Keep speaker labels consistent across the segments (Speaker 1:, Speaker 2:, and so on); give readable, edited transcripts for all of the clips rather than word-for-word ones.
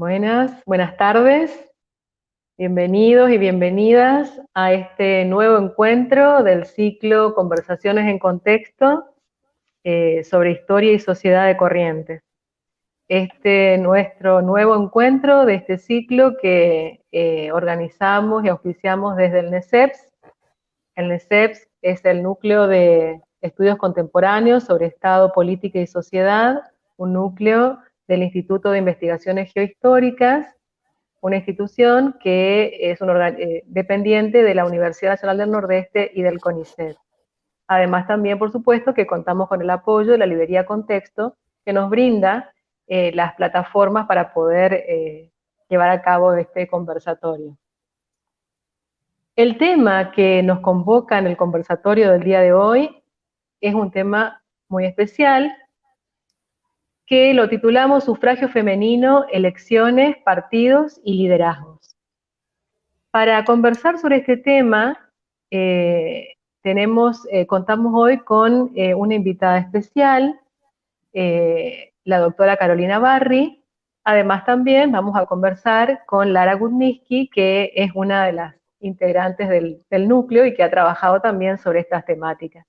Speaker 1: Buenas tardes, bienvenidos y bienvenidas a este nuevo encuentro del ciclo Conversaciones en Contexto sobre Historia y Sociedad de Corrientes. Nuestro nuevo encuentro de este ciclo que organizamos y auspiciamos desde el NESEPS. El NESEPS es el Núcleo de Estudios Contemporáneos sobre Estado, Política y Sociedad, un núcleo del Instituto de Investigaciones Geohistóricas, una institución que es dependiente de la Universidad Nacional del Nordeste y del CONICET. Además también, por supuesto, que contamos con el apoyo de la librería Contexto, que nos brinda las plataformas para poder llevar a cabo este conversatorio. El tema que nos convoca en el conversatorio del día de hoy es un tema muy especial, que lo titulamos Sufragio Femenino, Elecciones, Partidos y Liderazgos. Para conversar sobre este tema, contamos hoy con una invitada especial, la doctora Carolina Barri. Además también vamos a conversar con Lara Gutniski, que es una de las integrantes del núcleo y que ha trabajado también sobre estas temáticas.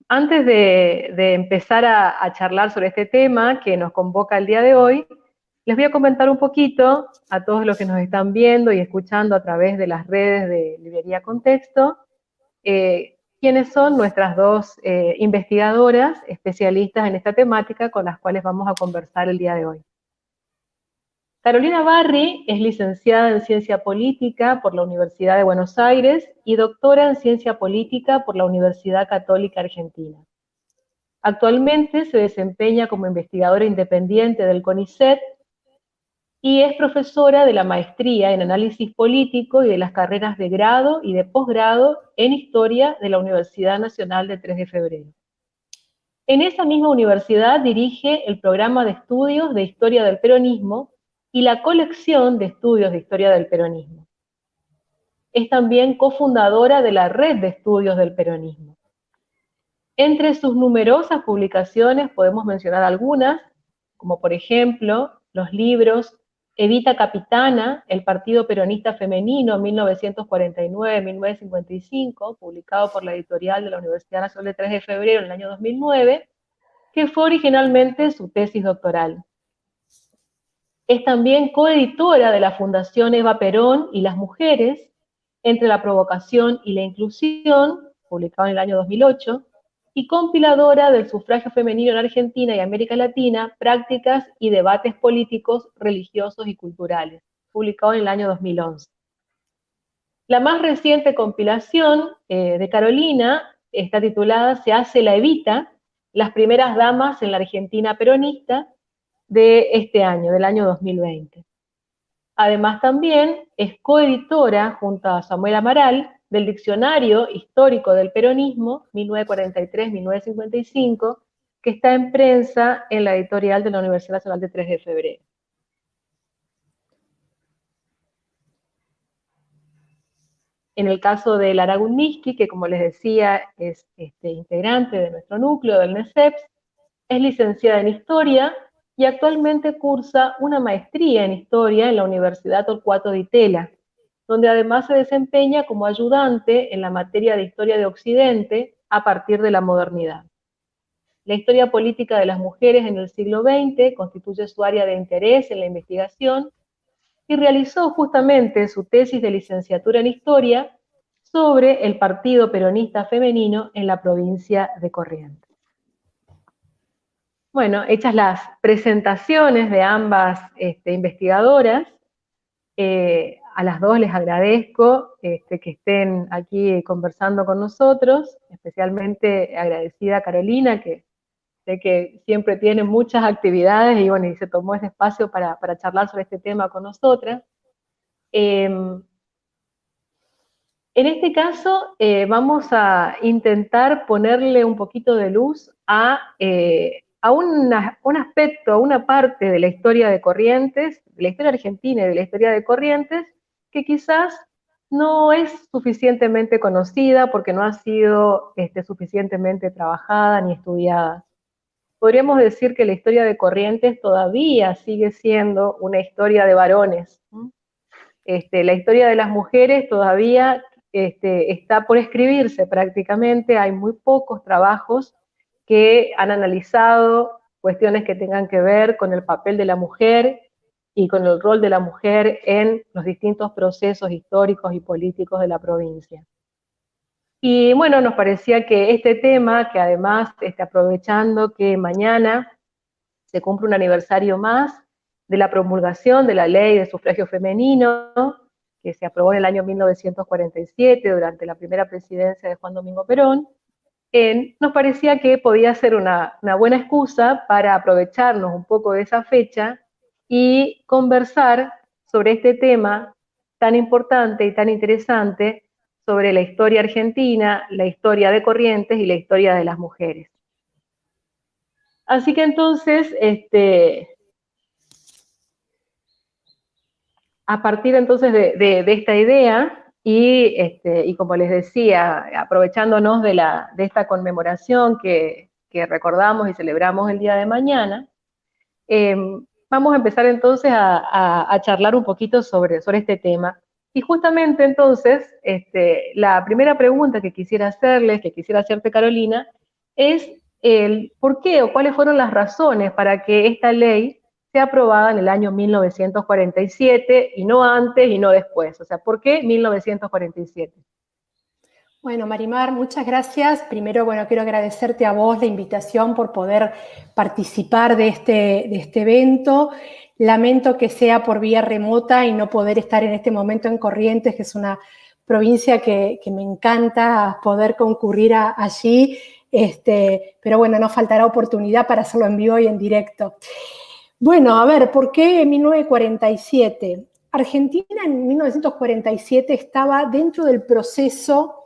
Speaker 1: Antes de empezar a charlar sobre este tema que nos convoca el día de hoy, les voy a comentar un poquito a todos los que nos están viendo y escuchando a través de las redes de Librería Contexto, quiénes son nuestras dos investigadoras especialistas en esta temática con las cuales vamos a conversar el día de hoy. Carolina Barri es licenciada en Ciencia Política por la Universidad de Buenos Aires y doctora en Ciencia Política por la Universidad Católica Argentina. Actualmente se desempeña como investigadora independiente del CONICET y es profesora de la maestría en Análisis Político y de las carreras de grado y de posgrado en Historia de la Universidad Nacional de 3 de Febrero. En esa misma universidad dirige el programa de estudios de Historia del Peronismo y la colección de estudios de Historia del Peronismo. Es también cofundadora de la Red de Estudios del Peronismo. Entre sus numerosas publicaciones podemos mencionar algunas, como por ejemplo los libros Evita Capitana, el Partido Peronista Femenino, 1949-1955, publicado por la editorial de la Universidad Nacional de 3 de Febrero en el año 2009, que fue originalmente su tesis doctoral. Es también coeditora de la Fundación Eva Perón y las Mujeres, Entre la Provocación y la Inclusión, publicado en el año 2008, y compiladora del Sufragio Femenino en Argentina y América Latina, Prácticas y Debates Políticos, Religiosos y Culturales, publicado en el año 2011. La más reciente compilación de Carolina está titulada Se hace la Evita, las primeras damas en la Argentina peronista, de este año, del año 2020. Además también es coeditora, junto a Samuel Amaral, del Diccionario Histórico del Peronismo, 1943-1955, que está en prensa en la editorial de la Universidad Nacional de 3 de Febrero. En el caso de Lara Gutniski, que como les decía es integrante de nuestro núcleo del NESEPS, es licenciada en Historia y actualmente cursa una maestría en Historia en la Universidad Torcuato Di Tella, donde además se desempeña como ayudante en la materia de Historia de Occidente a partir de la modernidad. La historia política de las mujeres en el siglo XX constituye su área de interés en la investigación y realizó justamente su tesis de licenciatura en Historia sobre el Partido Peronista Femenino en la provincia de Corrientes. Bueno, hechas las presentaciones de ambas investigadoras, a las dos les agradezco que estén aquí conversando con nosotros, especialmente agradecida a Carolina, que sé que siempre tiene muchas actividades y bueno, y se tomó ese espacio para charlar sobre este tema con nosotras. En este caso vamos a intentar ponerle un poquito de luz a un aspecto, a una parte de la historia de Corrientes, de la historia argentina y de la historia de Corrientes, que quizás no es suficientemente conocida porque no ha sido suficientemente trabajada ni estudiada. podríamos decir que la historia de Corrientes todavía sigue siendo una historia de varones. La historia de las mujeres todavía está por escribirse prácticamente, hay muy pocos trabajos que han analizado cuestiones que tengan que ver con el papel de la mujer y con el rol de la mujer en los distintos procesos históricos y políticos de la provincia. Y bueno, nos parecía que este tema, que además aprovechando que mañana se cumple un aniversario más de la promulgación de la ley de sufragio femenino, que se aprobó en el año 1947 durante la primera presidencia de Juan Domingo Perón, nos parecía que podía ser una buena excusa para aprovecharnos un poco de esa fecha y conversar sobre este tema tan importante y tan interesante sobre la historia argentina, la historia de Corrientes y la historia de las mujeres. Así que entonces, a partir entonces de esta idea, y como les decía, aprovechándonos de esta conmemoración que recordamos y celebramos el día de mañana, vamos a empezar entonces a charlar un poquito sobre este tema. Y justamente entonces, la primera pregunta que quisiera hacerte, Carolina, es el por qué o cuáles fueron las razones para que esta ley sea aprobada en el año 1947 y no antes y no después. O sea, ¿por qué 1947?
Speaker 2: Bueno, Marimar, muchas gracias. Primero, bueno, quiero agradecerte a vos la invitación por poder participar de este evento. Lamento que sea por vía remota y no poder estar en este momento en Corrientes, que es una provincia que me encanta poder concurrir allí, pero bueno, no faltará oportunidad para hacerlo en vivo y en directo. Bueno, a ver, ¿por qué 1947? Argentina en 1947 estaba dentro del proceso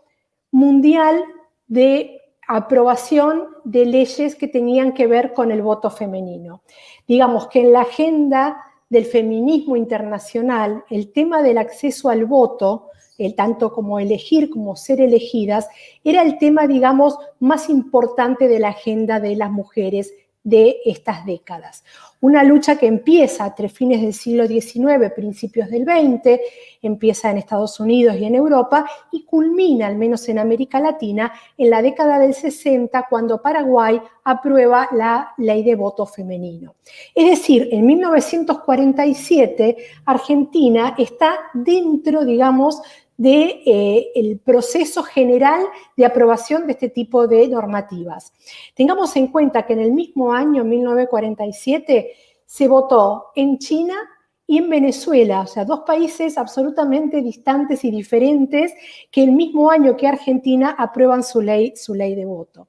Speaker 2: mundial de aprobación de leyes que tenían que ver con el voto femenino. Digamos que en la agenda del feminismo internacional, el tema del acceso al voto, tanto como elegir como ser elegidas, era el tema, digamos, más importante de la agenda de las mujeres de estas décadas. Una lucha que empieza entre fines del siglo XIX, principios del XX, empieza en Estados Unidos y en Europa y culmina, al menos en América Latina, en la década del 60, cuando Paraguay aprueba la ley de voto femenino. Es decir, en 1947, Argentina está dentro, digamos, del proceso general de aprobación de este tipo de normativas. Tengamos en cuenta que en el mismo año, 1947, se votó en China y en Venezuela, o sea, dos países absolutamente distantes y diferentes que el mismo año que Argentina aprueban su ley de voto.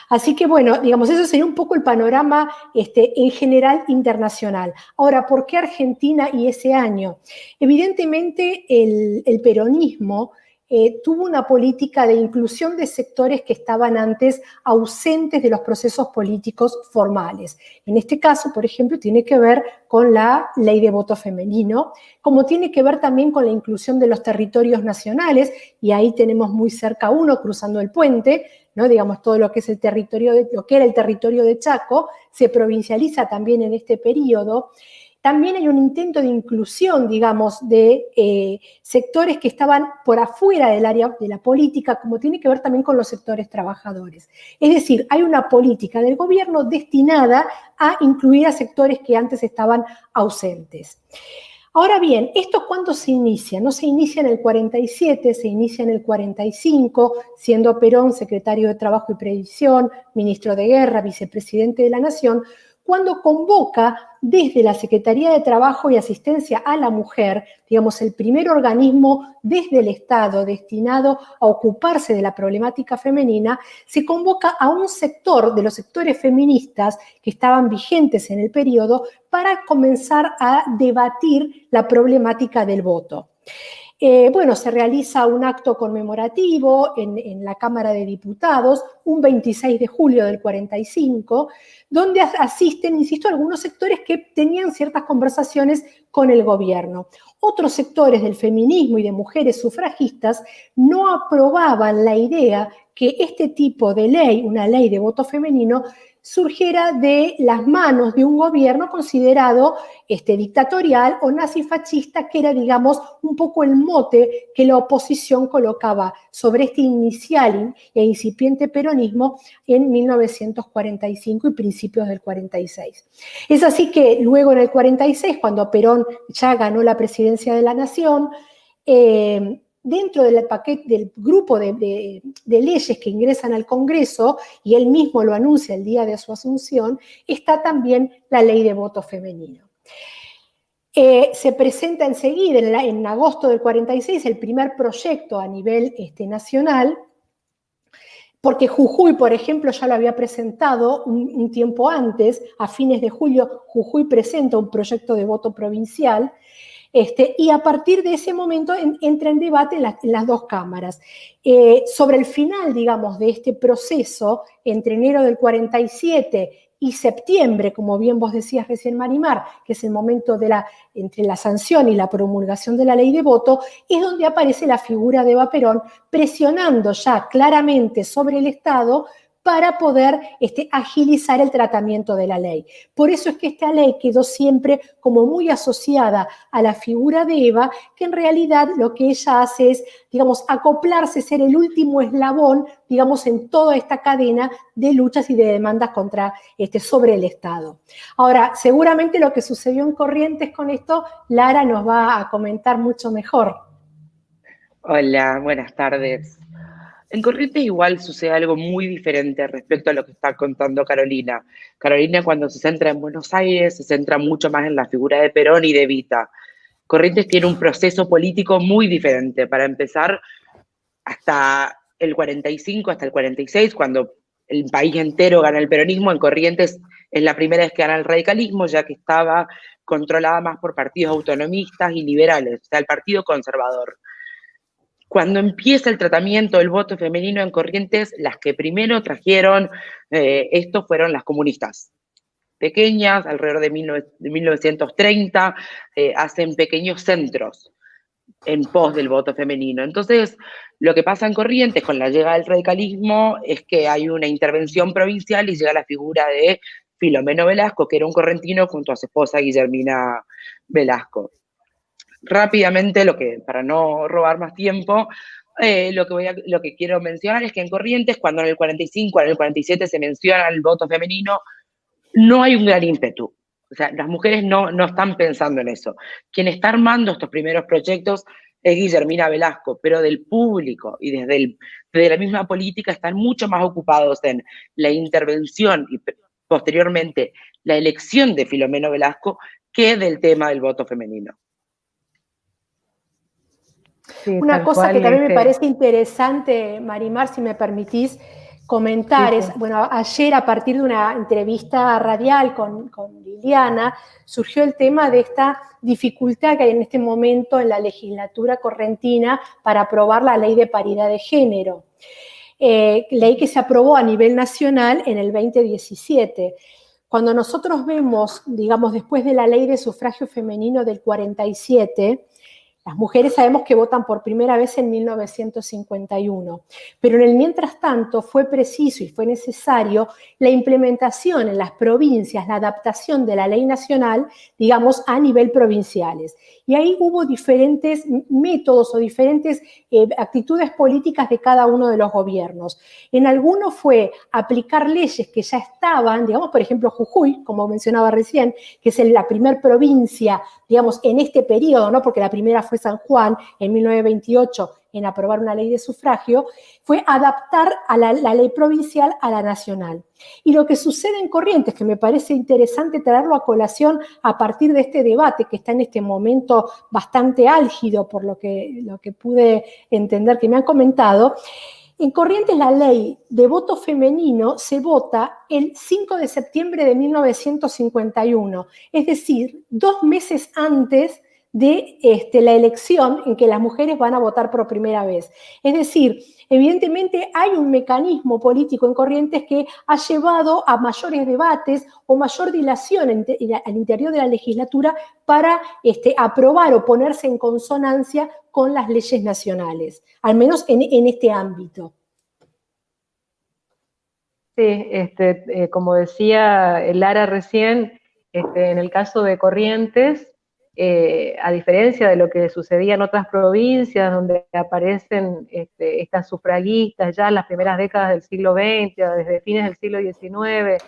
Speaker 2: Así que, bueno, digamos, eso sería un poco el panorama en general internacional. Ahora, ¿por qué Argentina y ese año? Evidentemente, el peronismo tuvo una política de inclusión de sectores que estaban antes ausentes de los procesos políticos formales. En este caso, por ejemplo, tiene que ver con la ley de voto femenino, como tiene que ver también con la inclusión de los territorios nacionales, y ahí tenemos muy cerca uno, cruzando el puente, ¿no? Digamos, todo lo que es lo que era el territorio de Chaco, se provincializa también en este periodo. También hay un intento de inclusión, digamos, de sectores que estaban por afuera del área de la política, como tiene que ver también con los sectores trabajadores. Es decir, hay una política del gobierno destinada a incluir a sectores que antes estaban ausentes. Ahora bien, ¿esto cuándo se inicia? No se inicia en el 47, se inicia en el 45, siendo Perón secretario de Trabajo y Previsión, ministro de Guerra, vicepresidente de la Nación, cuando convoca desde la Secretaría de Trabajo y Asistencia a la Mujer, digamos, el primer organismo desde el Estado destinado a ocuparse de la problemática femenina, se convoca a un sector de los sectores feministas que estaban vigentes en el periodo para comenzar a debatir la problemática del voto. Bueno, se realiza un acto conmemorativo en la Cámara de Diputados, un 26 de julio del 45, donde asisten, insisto, algunos sectores que tenían ciertas conversaciones con el gobierno. Otros sectores del feminismo y de mujeres sufragistas no aprobaban la idea que este tipo de ley, una ley de voto femenino, surgiera de las manos de un gobierno considerado dictatorial o nazifascista, que era, digamos, un poco el mote que la oposición colocaba sobre este inicial e incipiente peronismo en 1945 y principios del 46. Es así que luego en el 46, cuando Perón ya ganó la presidencia de la Nación, dentro del paquete, del grupo de leyes que ingresan al Congreso, y él mismo lo anuncia el día de su asunción, está también la ley de voto femenino. Se presenta enseguida, en agosto del 46, el primer proyecto a nivel nacional, porque Jujuy, por ejemplo, ya lo había presentado un tiempo antes, a fines de julio, Jujuy presenta un proyecto de voto provincial, y a partir de ese momento entra en debate en las dos cámaras. Sobre el final, digamos, de este proceso, entre enero del 47 y septiembre, como bien vos decías recién, Marimar, que es el momento entre la sanción y la promulgación de la ley de voto, es donde aparece la figura de Eva Perón presionando ya claramente sobre el Estado para poder agilizar el tratamiento de la ley. Por eso es que esta ley quedó siempre como muy asociada a la figura de Eva, que en realidad lo que ella hace es, digamos, acoplarse, ser el último eslabón, digamos, en toda esta cadena de luchas y de demandas sobre el Estado. Ahora, seguramente lo que sucedió en Corrientes con esto, Lara nos va a comentar mucho mejor.
Speaker 3: Hola, buenas tardes. En Corrientes igual sucede algo muy diferente respecto a lo que está contando Carolina. Carolina, cuando se centra en Buenos Aires, se centra mucho más en la figura de Perón y de Evita. Corrientes tiene un proceso político muy diferente. Para empezar, hasta el 45, hasta el 46, cuando el país entero gana el peronismo, en Corrientes es la primera vez que gana el radicalismo, ya que estaba controlada más por partidos autonomistas y liberales, o sea, el Partido Conservador. Cuando empieza el tratamiento del voto femenino en Corrientes, las que primero trajeron esto fueron las comunistas. Pequeñas, alrededor de 1930, hacen pequeños centros en pos del voto femenino. Entonces, lo que pasa en Corrientes con la llegada del radicalismo es que hay una intervención provincial y llega la figura de Filomeno Velasco, que era un correntino, junto a su esposa Guillermina Velasco. Rápidamente, para no robar más tiempo, lo que quiero mencionar es que en Corrientes, cuando en el 45, en el 47 se menciona el voto femenino, no hay un gran ímpetu. O sea, las mujeres no están pensando en eso. Quien está armando estos primeros proyectos es Guillermina Velasco, pero del público y desde la misma política están mucho más ocupados en la intervención y posteriormente la elección de Filomeno Velasco que del tema del voto femenino.
Speaker 2: Sí, una cosa que también me parece interesante, Marimar, si me permitís comentar, sí. Bueno, ayer a partir de una entrevista radial con Liliana, surgió el tema de esta dificultad que hay en este momento en la legislatura correntina para aprobar la ley de paridad de género. Ley que se aprobó a nivel nacional en el 2017. Cuando nosotros vemos, digamos, después de la ley de sufragio femenino del 47, las mujeres sabemos que votan por primera vez en 1951, pero en el mientras tanto fue preciso y fue necesario la implementación en las provincias, la adaptación de la ley nacional, digamos, a nivel provinciales. Y ahí hubo diferentes métodos o diferentes actitudes políticas de cada uno de los gobiernos. En algunos fue aplicar leyes que ya estaban, digamos, por ejemplo, Jujuy, como mencionaba recién, que es la primer provincia, digamos, en este periodo, ¿no? Porque la primera fue San Juan en 1928 en aprobar una ley de sufragio, fue adaptar a la ley provincial a la nacional. Y lo que sucede en Corrientes, que me parece interesante traerlo a colación a partir de este debate que está en este momento bastante álgido por lo que pude entender que me han comentado, en Corrientes la ley de voto femenino se vota el 5 de septiembre de 1951, es decir, 2 meses antes de la elección en que las mujeres van a votar por primera vez. Es decir, evidentemente hay un mecanismo político en Corrientes que ha llevado a mayores debates o mayor dilación al interior de la legislatura para aprobar o ponerse en consonancia con las leyes nacionales, al menos en este ámbito.
Speaker 1: Sí, como decía Lara recién, en el caso de Corrientes, a diferencia de lo que sucedía en otras provincias donde aparecen estas sufragistas ya en las primeras décadas del siglo XX, desde fines del siglo XIX,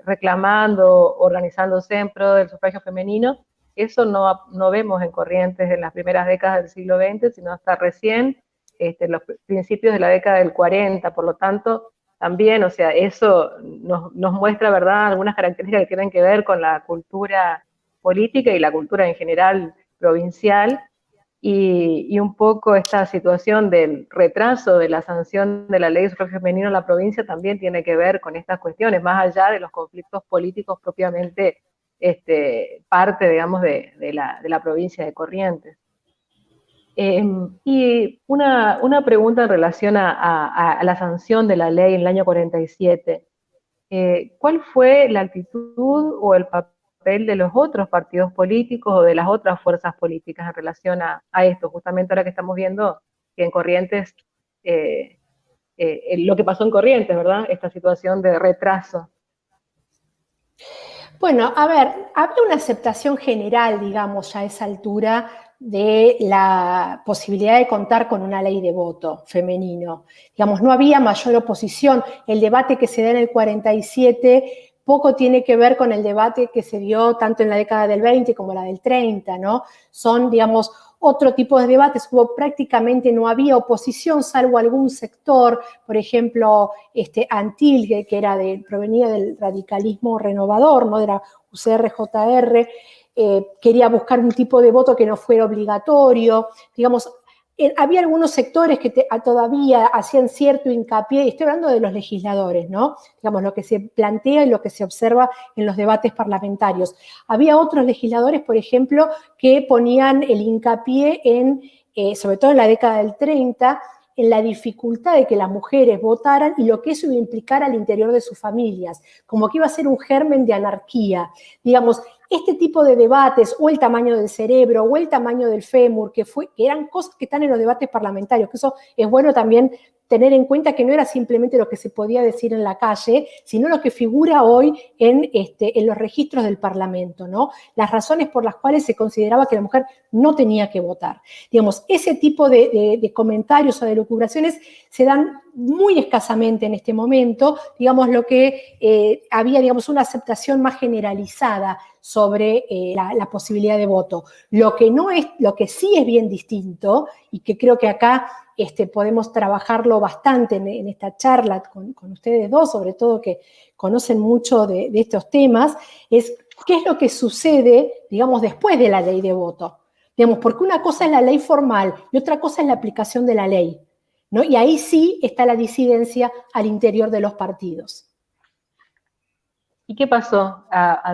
Speaker 1: reclamando, organizándose en pro del sufragio femenino, eso no vemos en Corrientes en las primeras décadas del siglo XX, sino hasta recién, los principios de la década del 40, por lo tanto, también, o sea, eso nos muestra, ¿verdad?, algunas características que tienen que ver con la cultura política y la cultura en general provincial, y un poco esta situación del retraso de la sanción de la ley de sufragio femenino en la provincia también tiene que ver con estas cuestiones, más allá de los conflictos políticos propiamente parte, digamos, de la provincia de Corrientes. Y una pregunta en relación a la sanción de la ley en el año 47. ¿Cuál fue la actitud o el papel de los otros partidos políticos o de las otras fuerzas políticas en relación a esto? Justamente ahora que estamos viendo que en Corrientes, lo que pasó en Corrientes, ¿verdad? Esta situación de retraso.
Speaker 2: Bueno, a ver, había una aceptación general, digamos, ya a esa altura de la posibilidad de contar con una ley de voto femenino. Digamos, no había mayor oposición. El debate que se da en el 47 poco tiene que ver con el debate que se dio tanto en la década del 20 como la del 30, ¿no? Son, digamos, otro tipo de debates. Prácticamente no había oposición, salvo algún sector, por ejemplo, Antil, que provenía del radicalismo renovador, ¿no? De la UCR-JR, quería buscar un tipo de voto que no fuera obligatorio. Digamos, había algunos sectores que todavía hacían cierto hincapié, y estoy hablando de los legisladores, ¿no? Digamos, lo que se plantea y lo que se observa en los debates parlamentarios. Había otros legisladores, por ejemplo, que ponían el hincapié en, sobre todo en la década del 30, en la dificultad de que las mujeres votaran y lo que eso iba a implicar al interior de sus familias, como que iba a ser un germen de anarquía. Digamos, este tipo de debates, o el tamaño del cerebro, o el tamaño del fémur, que eran cosas que están en los debates parlamentarios, que eso es bueno también tener en cuenta, que no era simplemente lo que se podía decir en la calle, sino lo que figura hoy en los registros del Parlamento, ¿no? Las razones por las cuales se consideraba que la mujer no tenía que votar. Digamos, ese tipo de comentarios o de lucubraciones se dan muy escasamente en este momento. Digamos, lo que había, digamos, una aceptación más generalizada sobre la posibilidad de voto. Lo que sí es bien distinto, y que creo que acá podemos trabajarlo bastante en esta charla con ustedes dos, sobre todo que conocen mucho de estos temas, es qué es lo que sucede, digamos, después de la ley de voto. Digamos, porque una cosa es la ley formal y otra cosa es la aplicación de la ley, ¿no? Y ahí sí está la disidencia al interior de los partidos.
Speaker 1: ¿Y qué pasó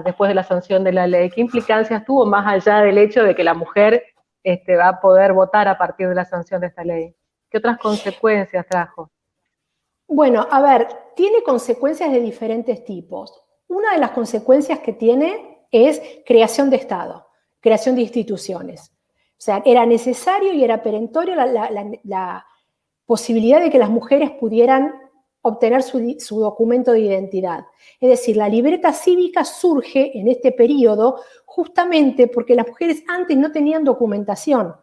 Speaker 1: después de la sanción de la ley? ¿Qué implicancias tuvo más allá del hecho de que la mujer va a poder votar a partir de la sanción de esta ley? ¿Qué otras consecuencias trajo?
Speaker 2: Bueno, a ver, tiene consecuencias de diferentes tipos. Una de las consecuencias que tiene es creación de Estado, creación de instituciones. O sea, era necesario y era perentorio la posibilidad de que las mujeres pudieran obtener su documento de identidad. Es decir, la libreta cívica surge en este periodo justamente porque las mujeres antes no tenían documentación.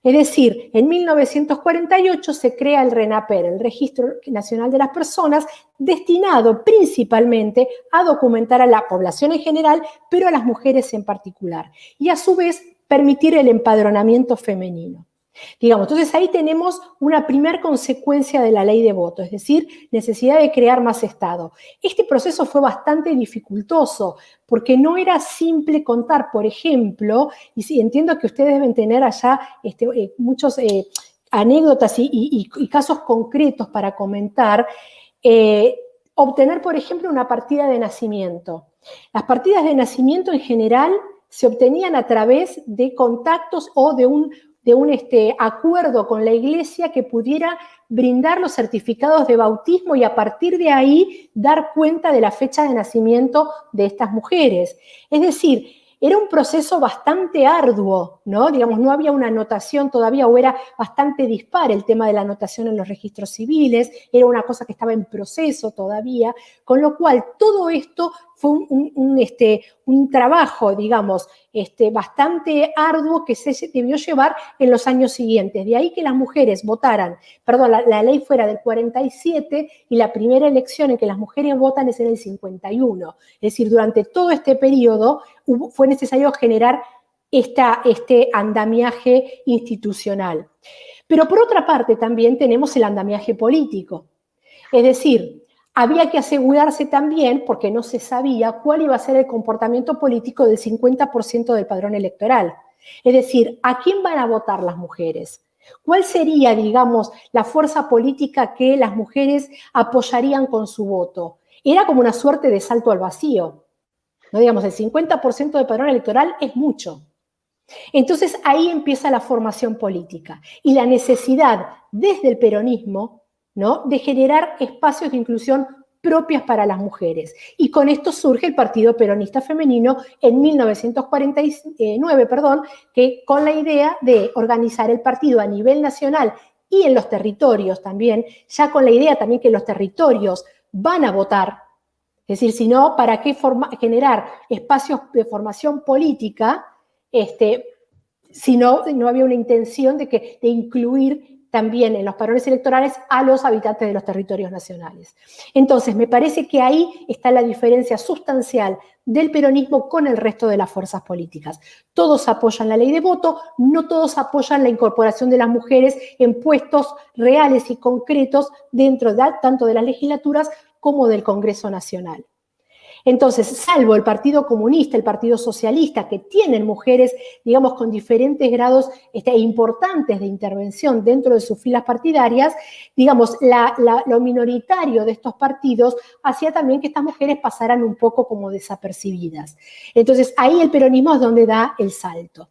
Speaker 2: Es decir, en 1948 se crea el RENAPER, el Registro Nacional de las Personas, destinado principalmente a documentar a la población en general, pero a las mujeres en particular, y a su vez permitir el empadronamiento femenino. Digamos, entonces ahí tenemos una primera consecuencia de la ley de voto, es decir, necesidad de crear más Estado. Este proceso fue bastante dificultoso porque no era simple contar, por ejemplo, y sí, entiendo que ustedes deben tener allá muchos anécdotas y casos concretos para comentar, obtener, por ejemplo, una partida de nacimiento. Las partidas de nacimiento en general se obtenían a través de contactos o de un acuerdo con la iglesia que pudiera brindar los certificados de bautismo y a partir de ahí dar cuenta de la fecha de nacimiento de estas mujeres. Es decir, era un proceso bastante arduo, ¿no? Digamos, no había una anotación todavía, o era bastante dispar el tema de la anotación en los registros civiles, era una cosa que estaba en proceso todavía, con lo cual todo esto fue un trabajo, digamos, bastante arduo que se debió llevar en los años siguientes. De ahí que las mujeres votaran, perdón, la ley fuera del 47 y la primera elección en que las mujeres votan es en el 51. Es decir, durante todo este periodo fue necesario generar este andamiaje institucional. Pero por otra parte también tenemos el andamiaje político. Es decir, había que asegurarse también, porque no se sabía cuál iba a ser el comportamiento político del 50% del padrón electoral. Es decir, ¿a quién van a votar las mujeres? ¿Cuál sería, digamos, la fuerza política que las mujeres apoyarían con su voto? Era como una suerte de salto al vacío. ¿No? Digamos, el 50% del padrón electoral es mucho. Entonces ahí empieza la formación política y la necesidad desde el peronismo, ¿no?, de generar espacios de inclusión propias para las mujeres. Y con esto surge el Partido Peronista Femenino en 1949, que con la idea de organizar el partido a nivel nacional y en los territorios también, ya con la idea también que los territorios van a votar. Es decir, si no, ¿para qué generar espacios de formación política si no había una intención de incluir también en los padrones electorales a los habitantes de los territorios nacionales? Entonces, me parece que ahí está la diferencia sustancial del peronismo con el resto de las fuerzas políticas. Todos apoyan la ley de voto, no todos apoyan la incorporación de las mujeres en puestos reales y concretos dentro tanto de las legislaturas como del Congreso Nacional. Entonces, salvo el Partido Comunista, el Partido Socialista, que tienen mujeres, digamos, con diferentes grados importantes de intervención dentro de sus filas partidarias, digamos, lo minoritario de estos partidos hacía también que estas mujeres pasaran un poco como desapercibidas. Entonces, ahí el peronismo es donde da el salto.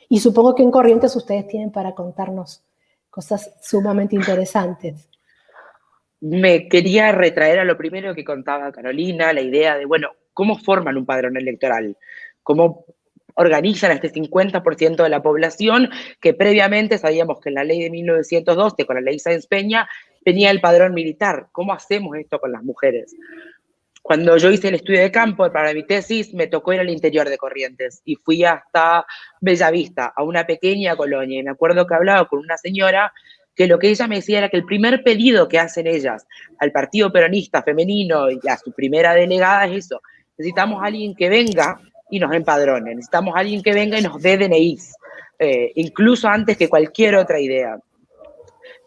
Speaker 2: Y supongo que en Corrientes ustedes tienen para contarnos cosas sumamente interesantes.
Speaker 3: Me quería retraer a lo primero que contaba Carolina, la idea de, bueno, ¿cómo forman un padrón electoral? ¿Cómo organizan a este 50% de la población que previamente sabíamos que en la ley de 1912, con la ley Sáenz Peña, venía el padrón militar? ¿Cómo hacemos esto con las mujeres? Cuando yo hice el estudio de campo para mi tesis, me tocó ir al interior de Corrientes y fui hasta Bellavista, a una pequeña colonia, y me acuerdo que hablaba con una señora que lo que ella me decía era que el primer pedido que hacen ellas al Partido Peronista Femenino y a su primera delegada es eso: necesitamos a alguien que venga y nos empadrone, necesitamos a alguien que venga y nos dé DNIs, incluso antes que cualquier otra idea.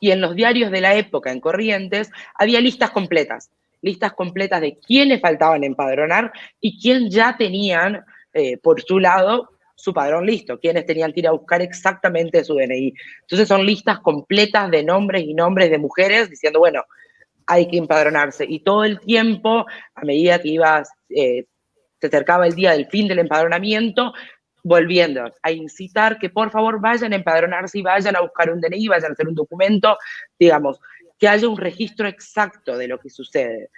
Speaker 3: Y en los diarios de la época en Corrientes había listas completas de quiénes faltaban empadronar y quién ya tenían por su lado su padrón listo, quienes tenían que ir a buscar exactamente su DNI. Entonces son listas completas de nombres y nombres de mujeres diciendo, bueno, hay que empadronarse. Y todo el tiempo, a medida que se acercaba el día del fin del empadronamiento, volviendo a incitar que por favor vayan a empadronarse y vayan a buscar un DNI, vayan a hacer un documento, digamos, que haya un registro exacto de lo que sucede.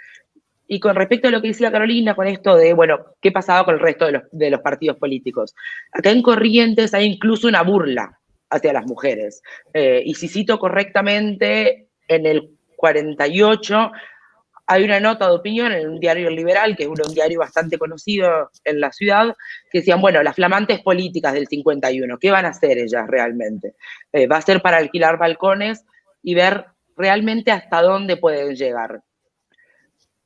Speaker 3: Y con respecto a lo que decía Carolina, con esto de, bueno, ¿qué pasaba con el resto de los partidos políticos? Acá en Corrientes hay incluso una burla hacia las mujeres. Y si cito correctamente, en el 48 hay una nota de opinión en un diario liberal, que es un diario bastante conocido en la ciudad, que decían, bueno, las flamantes políticas del 51, ¿qué van a hacer ellas realmente? Va a ser para alquilar balcones y ver realmente hasta dónde pueden llegar.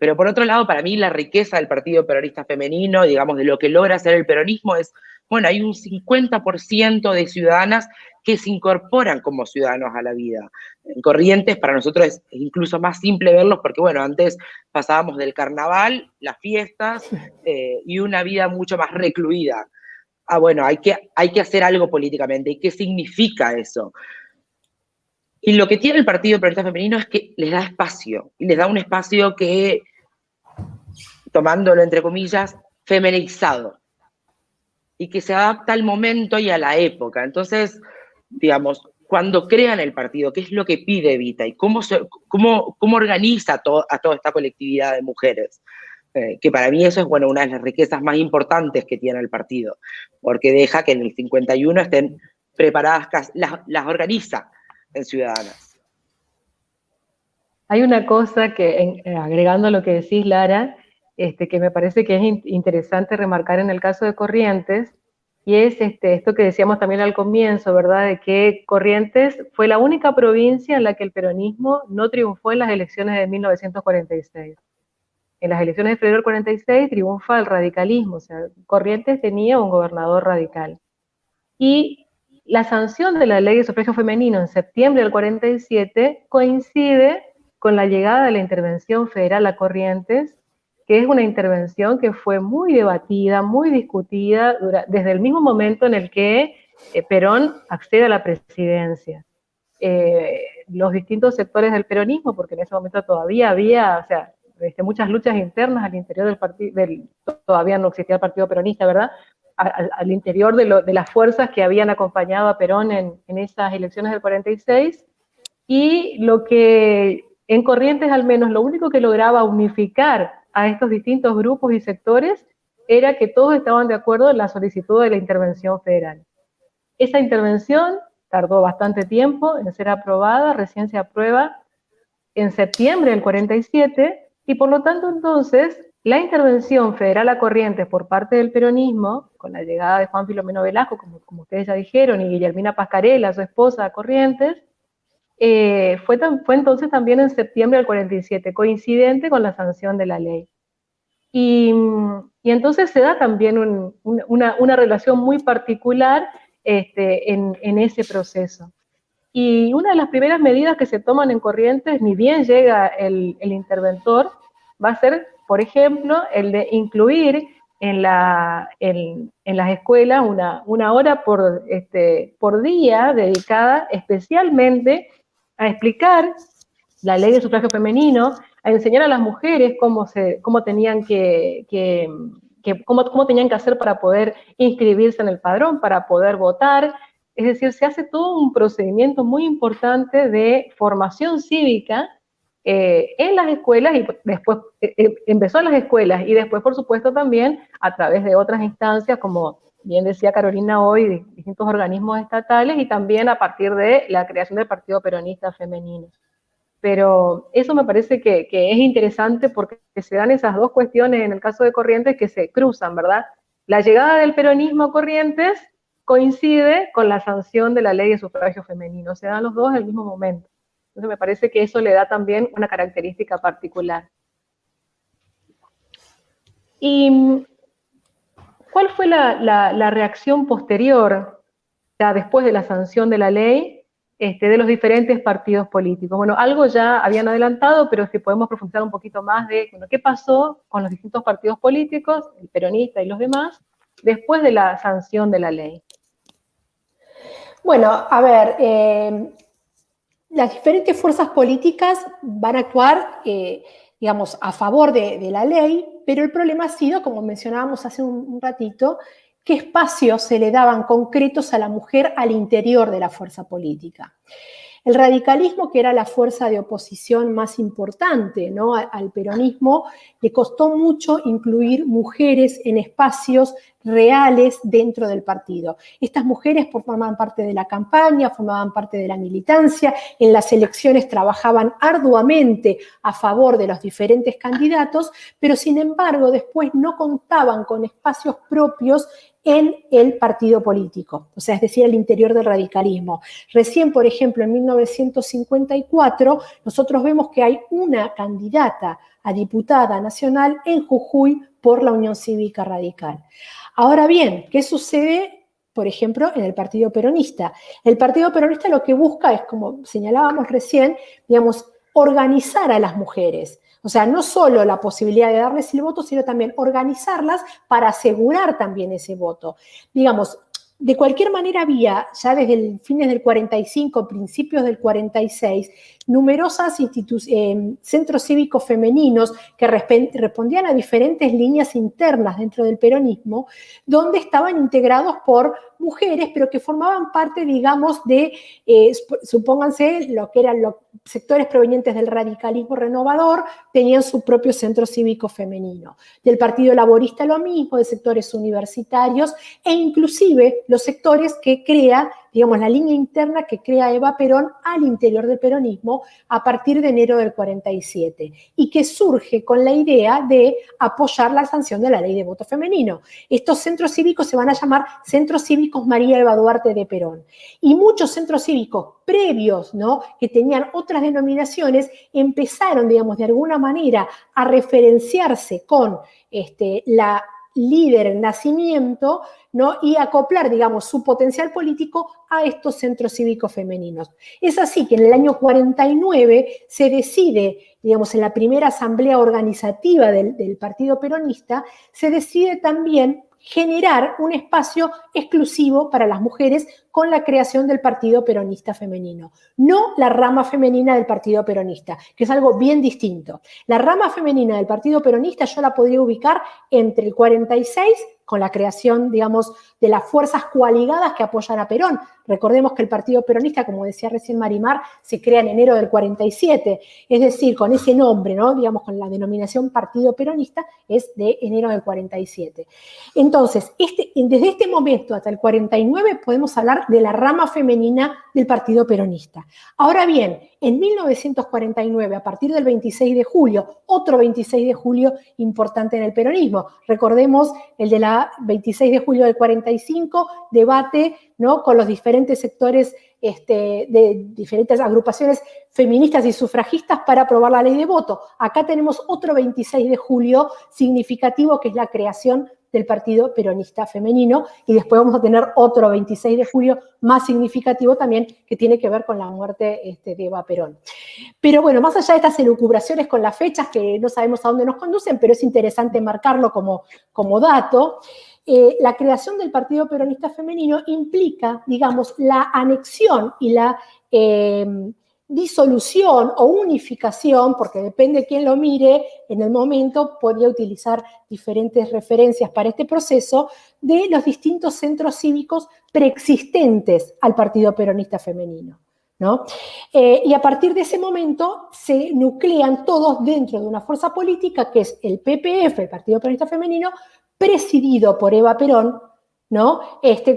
Speaker 3: Pero por otro lado, para mí la riqueza del Partido Peronista Femenino, digamos, de lo que logra hacer el peronismo es, bueno, hay un 50% de ciudadanas que se incorporan como ciudadanos a la vida. En Corrientes para nosotros es incluso más simple verlos porque, bueno, antes pasábamos del carnaval, las fiestas y una vida mucho más recluida. Bueno, hay que hacer algo políticamente. ¿Y qué significa eso? Y lo que tiene el Partido Peronista Femenino es que les da espacio, y les da un espacio que, tomándolo entre comillas, feminizado, y que se adapta al momento y a la época. Entonces, digamos, cuando crean el partido, ¿qué es lo que pide Evita? ¿Y cómo organiza a toda esta colectividad de mujeres? que para mí eso es, bueno, una de las riquezas más importantes que tiene el partido, porque deja que en el 51 estén preparadas, las organiza en Ciudadanas.
Speaker 1: Hay una cosa que, agregando a lo que decís, Lara, que me parece que es interesante remarcar en el caso de Corrientes, y es esto que decíamos también al comienzo, ¿verdad? De que Corrientes fue la única provincia en la que el peronismo no triunfó en las elecciones de 1946. En las elecciones de febrero del 46 triunfa el radicalismo, o sea, Corrientes tenía un gobernador radical. Y la sanción de la ley de sufragio femenino en septiembre del 47 coincide con la llegada de la intervención federal a Corrientes, que es una intervención que fue muy debatida, muy discutida desde el mismo momento en el que Perón accede a la presidencia. Los distintos sectores del peronismo, porque en ese momento todavía había, o sea, muchas luchas internas al interior del partido, todavía no existía el partido peronista, ¿verdad? Al interior de las fuerzas que habían acompañado a Perón en esas elecciones del 46, y lo que en Corrientes al menos lo único que lograba unificar a estos distintos grupos y sectores era que todos estaban de acuerdo en la solicitud de la intervención federal. Esa intervención tardó bastante tiempo en ser aprobada, recién se aprueba en septiembre del 47, y por lo tanto entonces la intervención federal a Corrientes por parte del peronismo, con la llegada de Juan Filomeno Velasco, como ustedes ya dijeron, y Guillermina Pascarela, su esposa, a Corrientes, fue entonces también en septiembre del 47, coincidente con la sanción de la ley. Y entonces se da también una relación muy particular en ese proceso. Y una de las primeras medidas que se toman en Corrientes, ni bien llega el interventor, va a ser, por ejemplo, el de incluir en las escuelas una hora por día dedicada especialmente a explicar la ley de sufragio femenino, a enseñar a las mujeres cómo tenían cómo tenían que hacer para poder inscribirse en el padrón, para poder votar. Es decir, se hace todo un procedimiento muy importante de formación cívica en las escuelas, y después empezó en las escuelas y después, por supuesto, también a través de otras instancias, como bien decía Carolina hoy, de distintos organismos estatales, y también a partir de la creación del Partido Peronista Femenino. Pero eso me parece que es interesante porque se dan esas dos cuestiones en el caso de Corrientes que se cruzan, ¿verdad? La llegada del peronismo a Corrientes coincide con la sanción de la ley de sufragio femenino, se dan los dos en el mismo momento. Entonces me parece que eso le da también una característica particular. ¿Y cuál fue la reacción posterior, ya después de la sanción de la ley, de los diferentes partidos políticos? Bueno, algo ya habían adelantado, pero si podemos profundizar un poquito más de, bueno, qué pasó con los distintos partidos políticos, el peronista y los demás, después de la sanción de la ley.
Speaker 2: Bueno, a ver, las diferentes fuerzas políticas van a actuar, digamos, a favor de la ley, pero el problema ha sido, como mencionábamos hace un ratito, qué espacios se le daban concretos a la mujer al interior de la fuerza política. El radicalismo, que era la fuerza de oposición más importante, ¿no?, al peronismo, le costó mucho incluir mujeres en espacios reales dentro del partido. Estas mujeres formaban parte de la campaña, formaban parte de la militancia, en las elecciones trabajaban arduamente a favor de los diferentes candidatos, pero sin embargo después no contaban con espacios propios en el partido político, o sea, es decir, al interior del radicalismo. Recién, por ejemplo, en 1954, nosotros vemos que hay una candidata a diputada nacional en Jujuy por la Unión Cívica Radical. Ahora bien, ¿qué sucede, por ejemplo, en el Partido Peronista? El Partido Peronista lo que busca es, como señalábamos recién, digamos, organizar a las mujeres. O sea, no solo la posibilidad de darles el voto, sino también organizarlas para asegurar también ese voto. Digamos, de cualquier manera había, ya desde fines del 45, principios del 46, numerosas centros cívicos femeninos que respondían a diferentes líneas internas dentro del peronismo, donde estaban integrados por mujeres, pero que formaban parte, digamos, de, supónganse, lo que eran los sectores provenientes del radicalismo renovador, tenían su propio centro cívico femenino. Del Partido Laborista lo mismo, de sectores universitarios, e inclusive los sectores que crea, digamos, la línea interna que crea Eva Perón al interior del peronismo a partir de enero del 47, y que surge con la idea de apoyar la sanción de la ley de voto femenino. Estos centros cívicos se van a llamar Centros Cívicos María Eva Duarte de Perón. Y muchos centros cívicos previos, ¿no?, que tenían otras denominaciones, empezaron, digamos, de alguna manera a referenciarse con la líder en nacimiento, ¿no?, y acoplar, digamos, su potencial político a estos centros cívicos femeninos. Es así que en el año 49 se decide, digamos, en la primera asamblea organizativa del Partido Peronista, se decide también generar un espacio exclusivo para las mujeres con la creación del Partido Peronista Femenino. No la rama femenina del Partido Peronista, que es algo bien distinto. La rama femenina del Partido Peronista yo la podría ubicar entre el 46, con la creación, digamos, de las fuerzas coaligadas que apoyan a Perón. Recordemos que el Partido Peronista, como decía recién Marimar, se crea en enero del 47, es decir, con ese nombre, ¿no?, digamos, con la denominación Partido Peronista, es de enero del 47. Entonces, desde este momento hasta el 49 podemos hablar de la rama femenina del Partido Peronista. Ahora bien, en 1949, a partir del 26 de julio, otro 26 de julio importante en el peronismo, recordemos el de la 26 de julio del 45, debate, ¿no?, con los diferentes sectores de diferentes agrupaciones feministas y sufragistas para aprobar la ley de voto. Acá tenemos otro 26 de julio significativo, que es la creación del Partido Peronista Femenino, y después vamos a tener otro 26 de julio más significativo también, que tiene que ver con la muerte de Eva Perón. Pero bueno, más allá de estas elucubraciones con las fechas, que no sabemos a dónde nos conducen, pero es interesante marcarlo como dato, la creación del Partido Peronista Femenino implica, digamos, la anexión y la disolución o unificación, porque depende de quién lo mire, en el momento podría utilizar diferentes referencias para este proceso, de los distintos centros cívicos preexistentes al Partido Peronista Femenino, ¿no? Y a partir de ese momento se nuclean todos dentro de una fuerza política que es el PPF, el Partido Peronista Femenino, presidido por Eva Perón, ¿no?,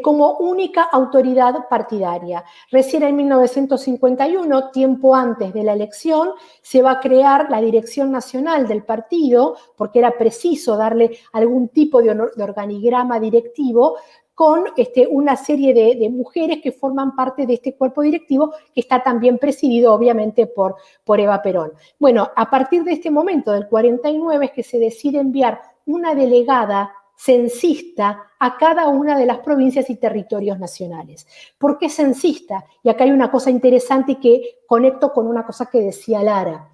Speaker 2: como única autoridad partidaria. Recién en 1951, tiempo antes de la elección, se va a crear la Dirección Nacional del partido, porque era preciso darle algún tipo de organigrama directivo, con una serie de mujeres que forman parte de este cuerpo directivo, que está también presidido, obviamente, por Eva Perón. Bueno, a partir de este momento, del 49, es que se decide enviar una delegada censista a cada una de las provincias y territorios nacionales. ¿Por qué censista? Y acá hay una cosa interesante que conecto con una cosa que decía Lara.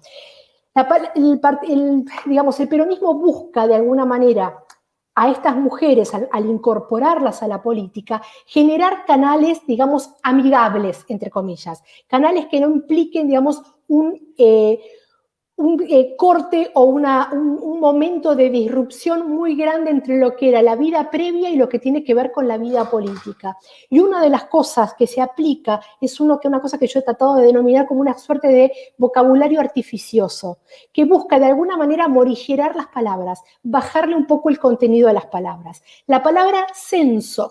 Speaker 2: El peronismo busca, de alguna manera, a estas mujeres, al incorporarlas a la política, generar canales, digamos, amigables, entre comillas, canales que no impliquen, digamos, un corte o un momento de disrupción muy grande entre lo que era la vida previa y lo que tiene que ver con la vida política. Y una de las cosas que se aplica es una cosa que yo he tratado de denominar como una suerte de vocabulario artificioso, que busca de alguna manera morigerar las palabras, bajarle un poco el contenido a las palabras. La palabra censo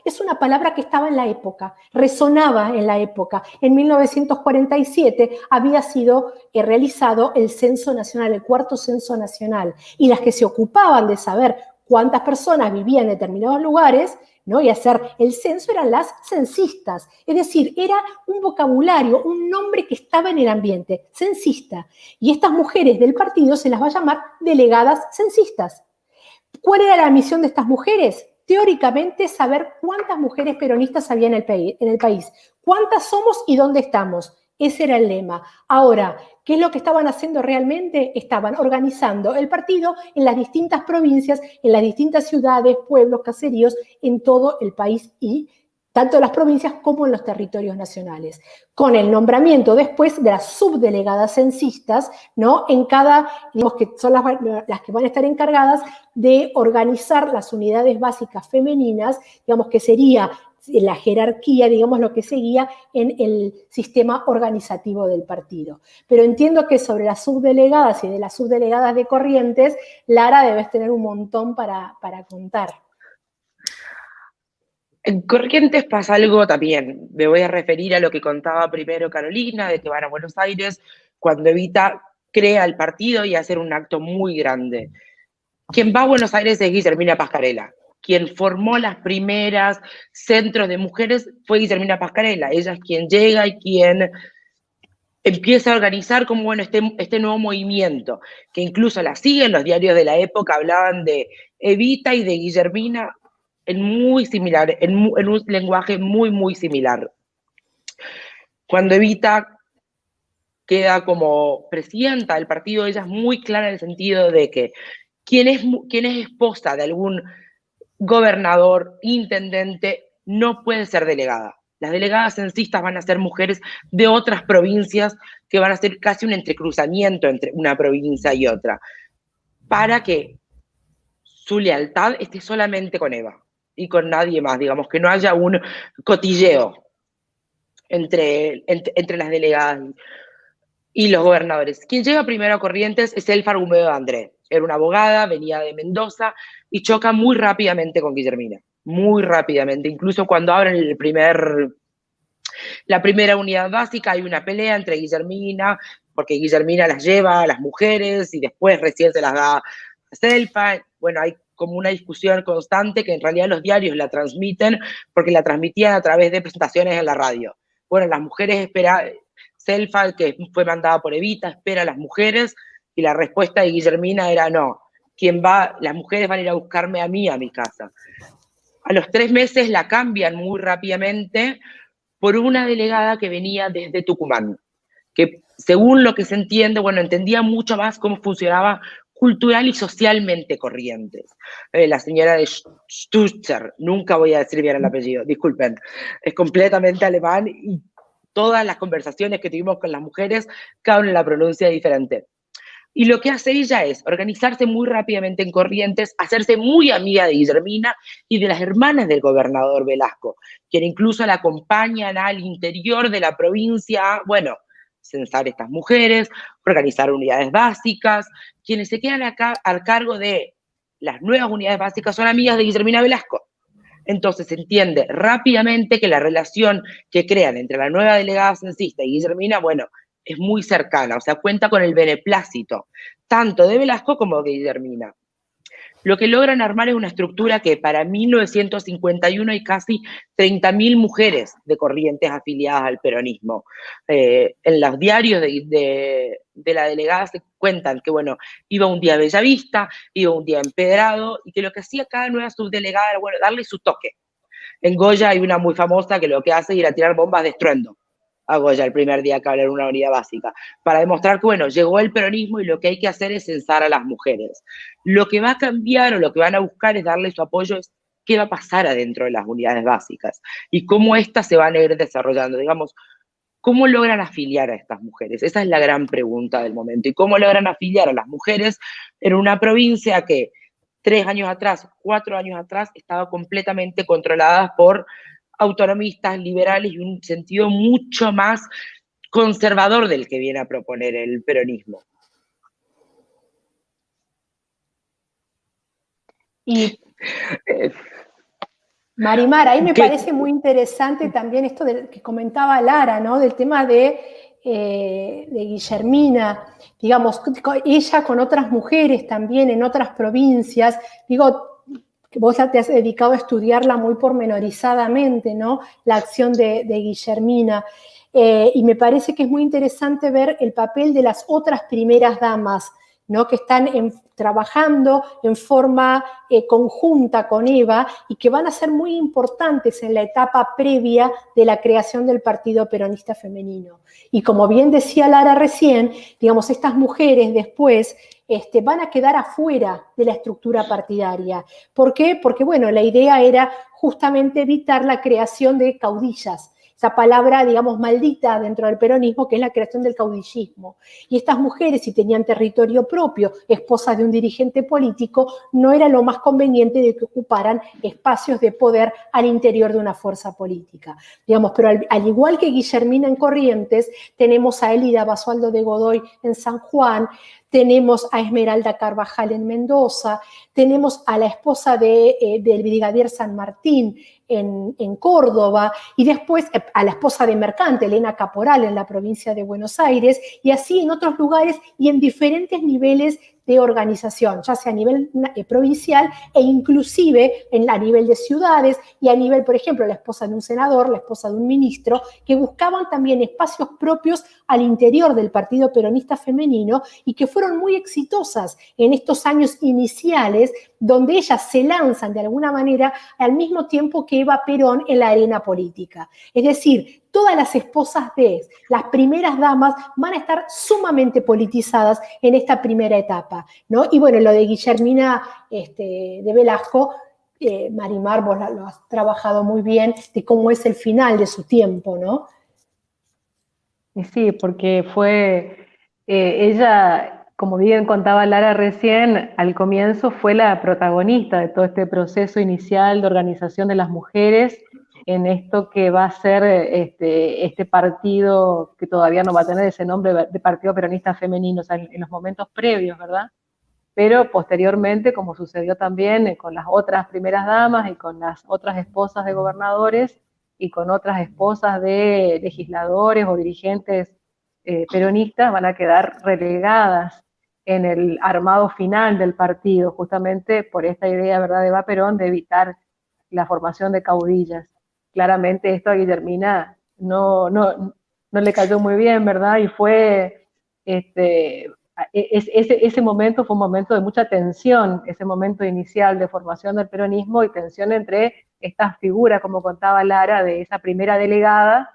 Speaker 2: es una palabra que estaba en la época, resonaba en la época. En 1947 había sido realizado el censo nacional, el cuarto censo nacional, y las que se ocupaban de saber cuántas personas vivían en determinados lugares, ¿no?, y hacer el censo eran las censistas. Es decir, era un vocabulario, un nombre que estaba en el ambiente, censista. Y estas mujeres del partido se las va a llamar delegadas censistas. ¿Cuál era la misión de estas mujeres? Teóricamente, saber cuántas mujeres peronistas había en el país, cuántas somos y dónde estamos. Ese era el lema. Ahora, ¿qué es lo que estaban haciendo realmente? Estaban organizando el partido en las distintas provincias, en las distintas ciudades, pueblos, caseríos, en todo el país, y tanto en las provincias como en los territorios nacionales, con el nombramiento después de las subdelegadas censistas, ¿no? En cada, digamos que son las que van a estar encargadas de organizar las unidades básicas femeninas, digamos que sería la jerarquía, digamos, lo que seguía en el sistema organizativo del partido. Pero entiendo que sobre las subdelegadas y de las subdelegadas de Corrientes, Lara, debes tener un montón para contar.
Speaker 3: En Corrientes pasa algo también. Me voy a referir a lo que contaba primero Carolina, de que van a Buenos Aires, cuando Evita crea el partido y hacer un acto muy grande. Quien va a Buenos Aires es Guillermina Pascarella. Quien formó las primeras centros de mujeres fue Guillermina Pascarella. Ella es quien llega y quien empieza a organizar como, bueno, este nuevo movimiento, que incluso la siguen los diarios de la época, hablaban de Evita y de Guillermina en muy similar, en un lenguaje muy, muy similar. Cuando Evita queda como presidenta del partido, ella es muy clara en el sentido de que quien es esposa de algún gobernador, intendente, no puede ser delegada. Las delegadas censistas van a ser mujeres de otras provincias que van a ser casi un entrecruzamiento entre una provincia y otra, para que su lealtad esté solamente con Eva y con nadie más, digamos, que no haya un cotilleo entre las delegadas y los gobernadores. Quien llega primero a Corrientes es Elfa Argumedo de André. Era una abogada, venía de Mendoza y choca muy rápidamente con Guillermina. Muy rápidamente. Incluso cuando abren la primera unidad básica hay una pelea entre Guillermina, porque Guillermina las lleva a las mujeres y después recién se las da a Elfa. Bueno, hay como una discusión constante que en realidad los diarios la transmiten porque la transmitían a través de presentaciones en la radio. Bueno, las mujeres esperan. Selfa, que fue mandada por Evita, espera a las mujeres, y la respuesta de Guillermina era no, las mujeres van a ir a buscarme a mí a mi casa. A los 3 meses la cambian muy rápidamente por una delegada que venía desde Tucumán, que según lo que se entiende, bueno, entendía mucho más cómo funcionaba cultural y socialmente Corrientes. La señora de Stutzer, nunca voy a decir bien el apellido, disculpen, es completamente alemán y todas las conversaciones que tuvimos con las mujeres, cada una la pronuncia diferente. Y lo que hace ella es organizarse muy rápidamente en Corrientes, hacerse muy amiga de Guillermina y de las hermanas del gobernador Velasco, quien incluso la acompañan al interior de la provincia, bueno, censar estas mujeres, organizar unidades básicas. Quienes se quedan acá al cargo de las nuevas unidades básicas son amigas de Guillermina Velasco. Entonces se entiende rápidamente que la relación que crean entre la nueva delegada censista y Guillermina, bueno, es muy cercana, o sea, cuenta con el beneplácito, tanto de Velasco como de Guillermina. Lo que logran armar es una estructura que para 1951 hay casi 30.000 mujeres de Corrientes afiliadas al peronismo. En los diarios de la delegada se cuentan que, bueno, iba un día a Bellavista, iba un día a Empedrado, y que lo que hacía cada nueva subdelegada era, bueno, darle su toque. En Goya hay una muy famosa que lo que hace es ir a tirar bombas de estruendo a Goya el primer día que habla en una unidad básica, para demostrar que, bueno, llegó el peronismo y lo que hay que hacer es censar a las mujeres. Lo que va a cambiar o lo que van a buscar es darle su apoyo, es qué va a pasar adentro de las unidades básicas y cómo éstas se van a ir desarrollando, digamos, ¿cómo logran afiliar a estas mujeres? Esa es la gran pregunta del momento. ¿Y cómo logran afiliar a las mujeres en una provincia que 3 años atrás, 4 años atrás, estaba completamente controlada por autonomistas, liberales y un sentido mucho más conservador del que viene a proponer el peronismo?
Speaker 2: Y Marimar, ahí me parece muy interesante también esto que comentaba Lara, ¿no? Del tema de Guillermina, digamos, ella con otras mujeres también en otras provincias, digo, vos te has dedicado a estudiarla muy pormenorizadamente, ¿no? La acción de Guillermina. Y me parece que es muy interesante ver el papel de las otras primeras damas ¿no? Que están trabajando en forma conjunta con Eva y que van a ser muy importantes en la etapa previa de la creación del Partido Peronista Femenino. Y como bien decía Lara recién, digamos, estas mujeres después van a quedar afuera de la estructura partidaria. ¿Por qué? Porque, bueno, la idea era justamente evitar la creación de caudillas, esa palabra, digamos, maldita dentro del peronismo, que es la creación del caudillismo. Y estas mujeres, si tenían territorio propio, esposas de un dirigente político, no era lo más conveniente de que ocuparan espacios de poder al interior de una fuerza política. Digamos, pero al igual que Guillermina en Corrientes, tenemos a Elida Basualdo de Godoy en San Juan, tenemos a Esmeralda Carvajal en Mendoza, tenemos a la esposa del brigadier San Martín en Córdoba, y después a la esposa de Mercante, Elena Caporal, en la provincia de Buenos Aires, y así en otros lugares y en diferentes niveles de organización, ya sea a nivel provincial e inclusive a nivel de ciudades y a nivel, por ejemplo, la esposa de un senador, la esposa de un ministro, que buscaban también espacios propios al interior del Partido Peronista Femenino y que fueron muy exitosas en estos años iniciales, donde ellas se lanzan de alguna manera al mismo tiempo que Eva Perón en la arena política. Es decir, todas las esposas de las primeras damas van a estar sumamente politizadas en esta primera etapa, ¿no? Y bueno, lo de Guillermina de Velasco, Marimar, vos lo has trabajado muy bien, de cómo es el final de su tiempo, ¿no?
Speaker 1: Y sí, porque fue ella, como bien contaba Lara recién, al comienzo fue la protagonista de todo este proceso inicial de organización de las mujeres en esto que va a ser este partido que todavía no va a tener ese nombre de Partido Peronista Femenino, o sea, en los momentos previos, ¿verdad? Pero posteriormente, como sucedió también con las otras primeras damas y con las otras esposas de gobernadores y con otras esposas de legisladores o dirigentes peronistas, van a quedar relegadas en el armado final del partido, justamente por esta idea, ¿verdad?, de Eva Perón de evitar la formación de caudillas. Claramente esto a Guillermina no le cayó muy bien, ¿verdad? Y fue ese momento fue un momento de mucha tensión, ese momento inicial de formación del peronismo y tensión entre estas figuras, como contaba Lara, de esa primera delegada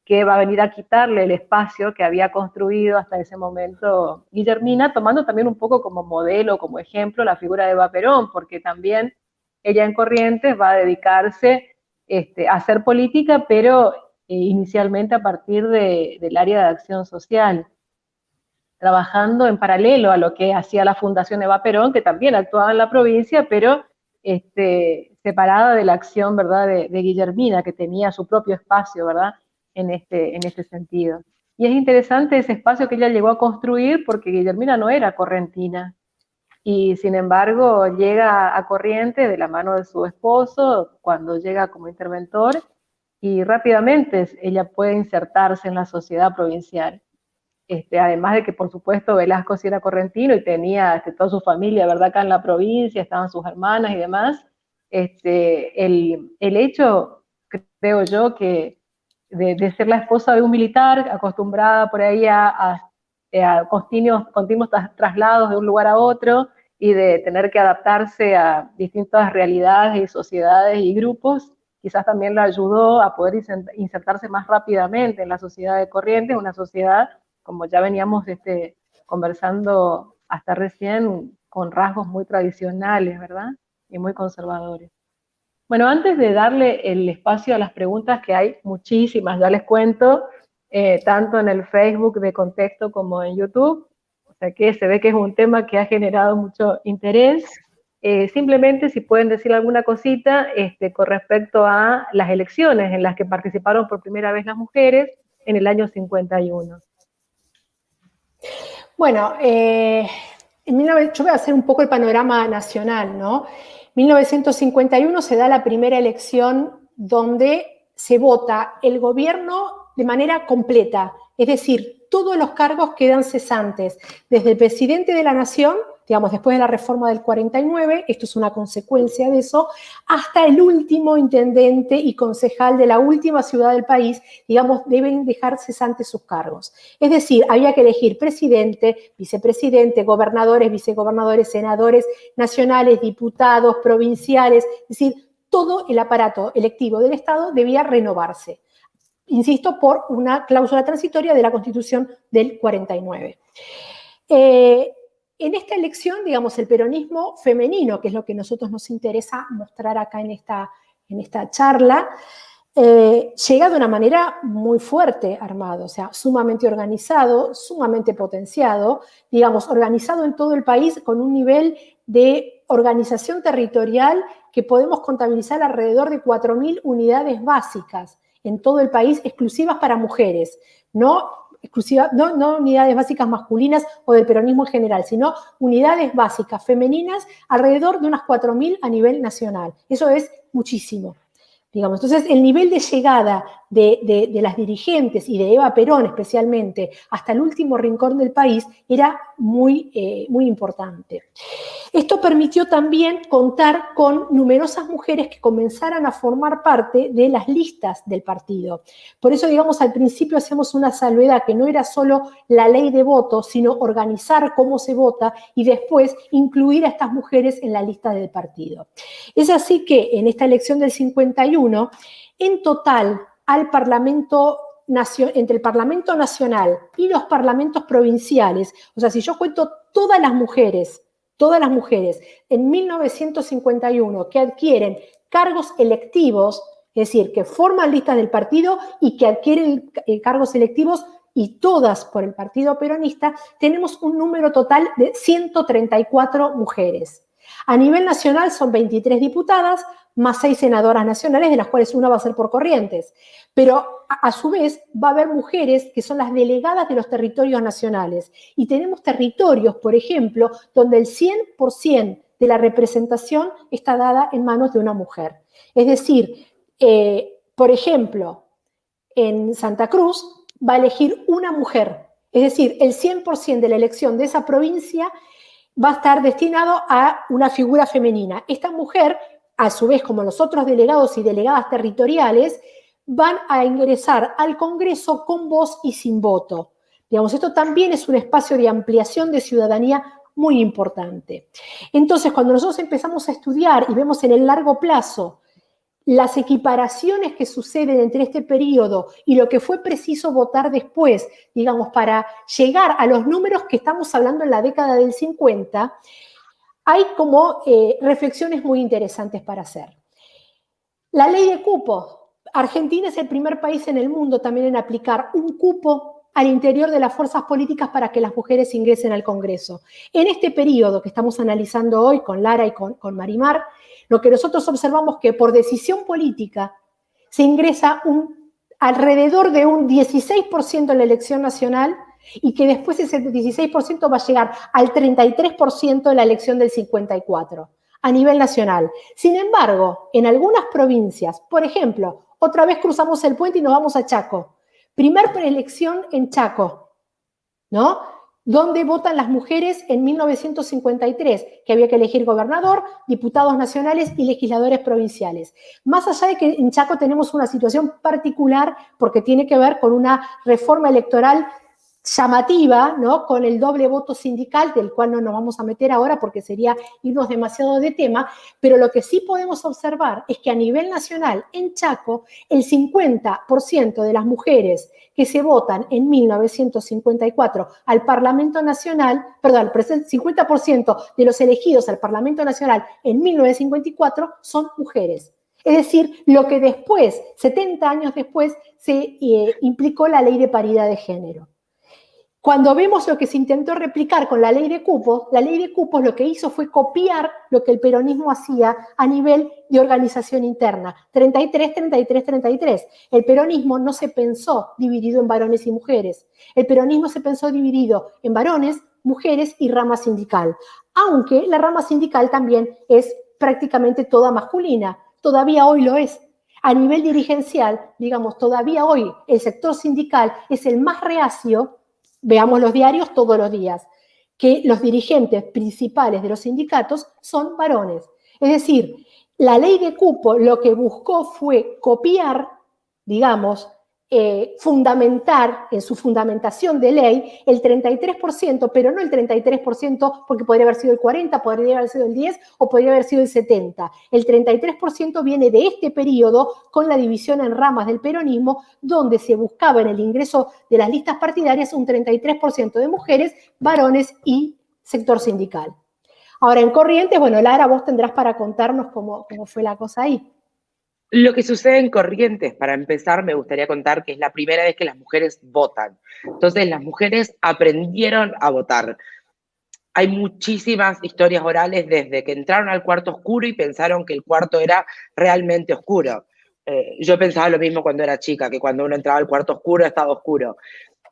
Speaker 1: que va a venir a quitarle el espacio que había construido hasta ese momento Guillermina, tomando también un poco como modelo, como ejemplo, la figura de Eva Perón, porque también ella en Corrientes va a dedicarse a hacer política, pero inicialmente a partir del área de acción social, trabajando en paralelo a lo que hacía la Fundación Eva Perón, que también actuaba en la provincia, pero separada de la acción, ¿verdad?, de Guillermina, que tenía su propio espacio, ¿verdad?, en este sentido. Y es interesante ese espacio que ella llegó a construir porque Guillermina no era correntina, y sin embargo llega a Corrientes de la mano de su esposo cuando llega como interventor, y rápidamente ella puede insertarse en la sociedad provincial. Además de que, por supuesto, Velasco sí era correntino y tenía toda su familia, ¿verdad?, acá en la provincia, estaban sus hermanas y demás. El hecho, creo yo, que de ser la esposa de un militar, acostumbrada por ahí a continuos traslados de un lugar a otro y de tener que adaptarse a distintas realidades y sociedades y grupos, quizás también la ayudó a poder insertarse más rápidamente en la sociedad de Corrientes, una sociedad, como ya veníamos conversando hasta recién, con rasgos muy tradicionales, ¿verdad?, y muy conservadores. Bueno, antes de darle el espacio a las preguntas, que hay muchísimas, ya les cuento, tanto en el Facebook de Contexto como en YouTube, o sea que se ve que es un tema que ha generado mucho interés. Simplemente si pueden decir alguna cosita con respecto a las elecciones en las que participaron por primera vez las mujeres en el año 51.
Speaker 2: Bueno, yo voy a hacer un poco el panorama nacional, ¿no? 1951 se da la primera elección donde se vota el gobierno de manera completa, es decir, todos los cargos quedan cesantes, desde el presidente de la Nación digamos, después de la reforma del 49, esto es una consecuencia de eso, hasta el último intendente y concejal de la última ciudad del país, digamos, deben dejar cesantes sus cargos. Es decir, había que elegir presidente, vicepresidente, gobernadores, vicegobernadores, senadores nacionales, diputados, provinciales, es decir, todo el aparato electivo del Estado debía renovarse. Insisto, por una cláusula transitoria de la Constitución del 49. En esta elección, digamos, el peronismo femenino, que es lo que a nosotros nos interesa mostrar acá en esta charla, llega de una manera muy fuerte armado, o sea, sumamente organizado, sumamente potenciado, digamos, organizado en todo el país con un nivel de organización territorial que podemos contabilizar alrededor de 4.000 unidades básicas en todo el país, exclusivas para mujeres, no unidades básicas masculinas o del peronismo en general, sino unidades básicas femeninas, alrededor de unas 4.000 a nivel nacional. Eso es muchísimo, digamos. Entonces, el nivel de llegada de las dirigentes y de Eva Perón especialmente hasta el último rincón del país era muy importante. Esto permitió también contar con numerosas mujeres que comenzaran a formar parte de las listas del partido. Por eso, digamos, al principio hacíamos una salvedad, que no era solo la ley de voto, sino organizar cómo se vota y después incluir a estas mujeres en la lista del partido. Es así que en esta elección del 51, en total, entre el Parlamento Nacional y los parlamentos provinciales, o sea, si yo cuento todas las mujeres en 1951 que adquieren cargos electivos, es decir, que forman listas del partido y que adquieren cargos electivos y todas por el Partido Peronista, tenemos un número total de 134 mujeres. A nivel nacional son 23 diputadas, más 6 senadoras nacionales, de las cuales una va a ser por Corrientes. Pero a su vez va a haber mujeres que son las delegadas de los territorios nacionales. Y tenemos territorios, por ejemplo, donde el 100% de la representación está dada en manos de una mujer. Es decir, por ejemplo, en Santa Cruz va a elegir una mujer. Es decir, el 100% de la elección de esa provincia va a estar destinado a una figura femenina. Esta mujer, a su vez, como los otros delegados y delegadas territoriales, van a ingresar al Congreso con voz y sin voto. Digamos, esto también es un espacio de ampliación de ciudadanía muy importante. Entonces, cuando nosotros empezamos a estudiar y vemos en el largo plazo las equiparaciones que suceden entre este periodo y lo que fue preciso votar después, digamos, para llegar a los números que estamos hablando en la década del 50, hay como reflexiones muy interesantes para hacer. La ley de cupo. Argentina es el primer país en el mundo también en aplicar un cupo al interior de las fuerzas políticas para que las mujeres ingresen al Congreso. En este periodo que estamos analizando hoy con Lara y con Marimar, lo que nosotros observamos que por decisión política se ingresa alrededor de un 16% en la elección nacional y que después ese 16% va a llegar al 33% en la elección del 54 a nivel nacional. Sin embargo, en algunas provincias, por ejemplo, otra vez cruzamos el puente y nos vamos a Chaco. Primer preelección en Chaco, ¿no? Donde votan las mujeres en 1953, que había que elegir gobernador, diputados nacionales y legisladores provinciales. Más allá de que en Chaco tenemos una situación particular porque tiene que ver con una reforma electoral llamativa, ¿no? Con el doble voto sindical, del cual no nos vamos a meter ahora porque sería irnos demasiado de tema, pero lo que sí podemos observar es que a nivel nacional, en Chaco, el 50% de las mujeres que se votan en 1954 al Parlamento Nacional, perdón, el 50% de los elegidos al Parlamento Nacional en 1954 son mujeres. Es decir, lo que después, 70 años después, se implicó la ley de paridad de género. Cuando vemos lo que se intentó replicar con la ley de cupos lo que hizo fue copiar lo que el peronismo hacía a nivel de organización interna. 33, 33, 33. El peronismo no se pensó dividido en varones y mujeres. El peronismo se pensó dividido en varones, mujeres y rama sindical. Aunque la rama sindical también es prácticamente toda masculina. Todavía hoy lo es. A nivel dirigencial, digamos, todavía hoy el sector sindical es el más reacio. Veamos los diarios todos los días. que los dirigentes principales de los sindicatos son varones. Es decir, la ley de cupo lo que buscó fue copiar, digamos, fundamentar en su fundamentación de ley el 33%, pero no el 33% porque podría haber sido el 40%, podría haber sido el 10% o podría haber sido el 70%. El 33% viene de este periodo con la división en ramas del peronismo, donde se buscaba en el ingreso de las listas partidarias un 33% de mujeres, varones y sector sindical. Ahora, en Corrientes, bueno, Lara, vos tendrás para contarnos cómo fue la cosa ahí.
Speaker 3: Lo que sucede en Corrientes, para empezar, me gustaría contar que es la primera vez que las mujeres votan. Entonces, las mujeres aprendieron a votar. Hay muchísimas historias orales desde que entraron al cuarto oscuro y pensaron que el cuarto era realmente oscuro. Yo pensaba lo mismo cuando era chica, que cuando uno entraba al cuarto oscuro estaba oscuro.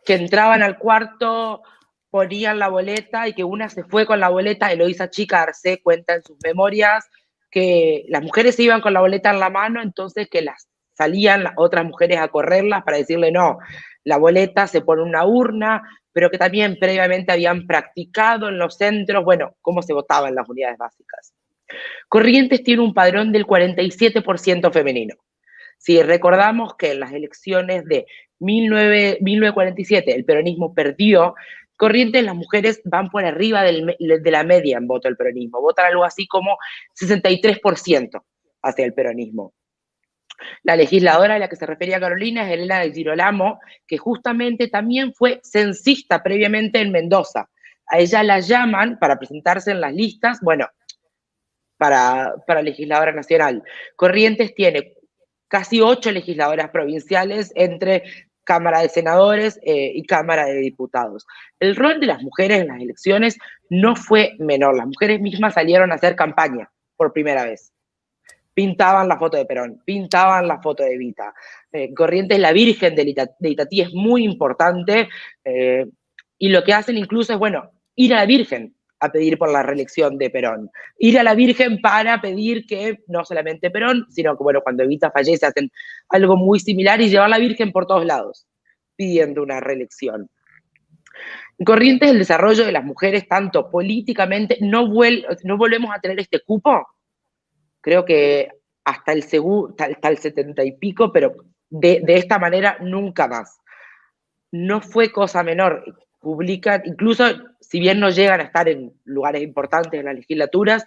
Speaker 3: Que entraban al cuarto, ponían la boleta y que una se fue con la boleta. Eloísa Chica Arce cuenta en sus memorias que las mujeres se iban con la boleta en la mano, entonces que salían las otras mujeres a correrlas para decirle no, la boleta se pone en una urna, pero que también previamente habían practicado en los centros, bueno, cómo se votaba en las unidades básicas. Corrientes tiene un padrón del 47% femenino. Si recordamos que en las elecciones de 1947 el peronismo perdió, Corrientes las mujeres van por arriba de la media en voto del peronismo, votan algo así como 63% hacia el peronismo. La legisladora a la que se refería Carolina es Elena de Girolamo, que justamente también fue censista previamente en Mendoza. A ella la llaman para presentarse en las listas, bueno, para legisladora nacional. Corrientes tiene casi 8 legisladoras provinciales entre Cámara de Senadores y Cámara de Diputados. El rol de las mujeres en las elecciones no fue menor. Las mujeres mismas salieron a hacer campaña por primera vez. Pintaban la foto de Perón, pintaban la foto de Evita. Corrientes, la Virgen de Itatí es muy importante y lo que hacen incluso es, bueno, ir a la Virgen a pedir por la reelección de Perón. Ir a la Virgen para pedir que no solamente Perón, sino que, bueno, cuando Evita fallece hacen algo muy similar y llevar a la Virgen por todos lados, pidiendo una reelección. En Corrientes, el desarrollo de las mujeres, tanto políticamente, no volvemos a tener este cupo, creo que hasta el 70 y pico, pero de esta manera nunca más. No fue cosa menor. Publican, incluso si bien no llegan a estar en lugares importantes en las legislaturas,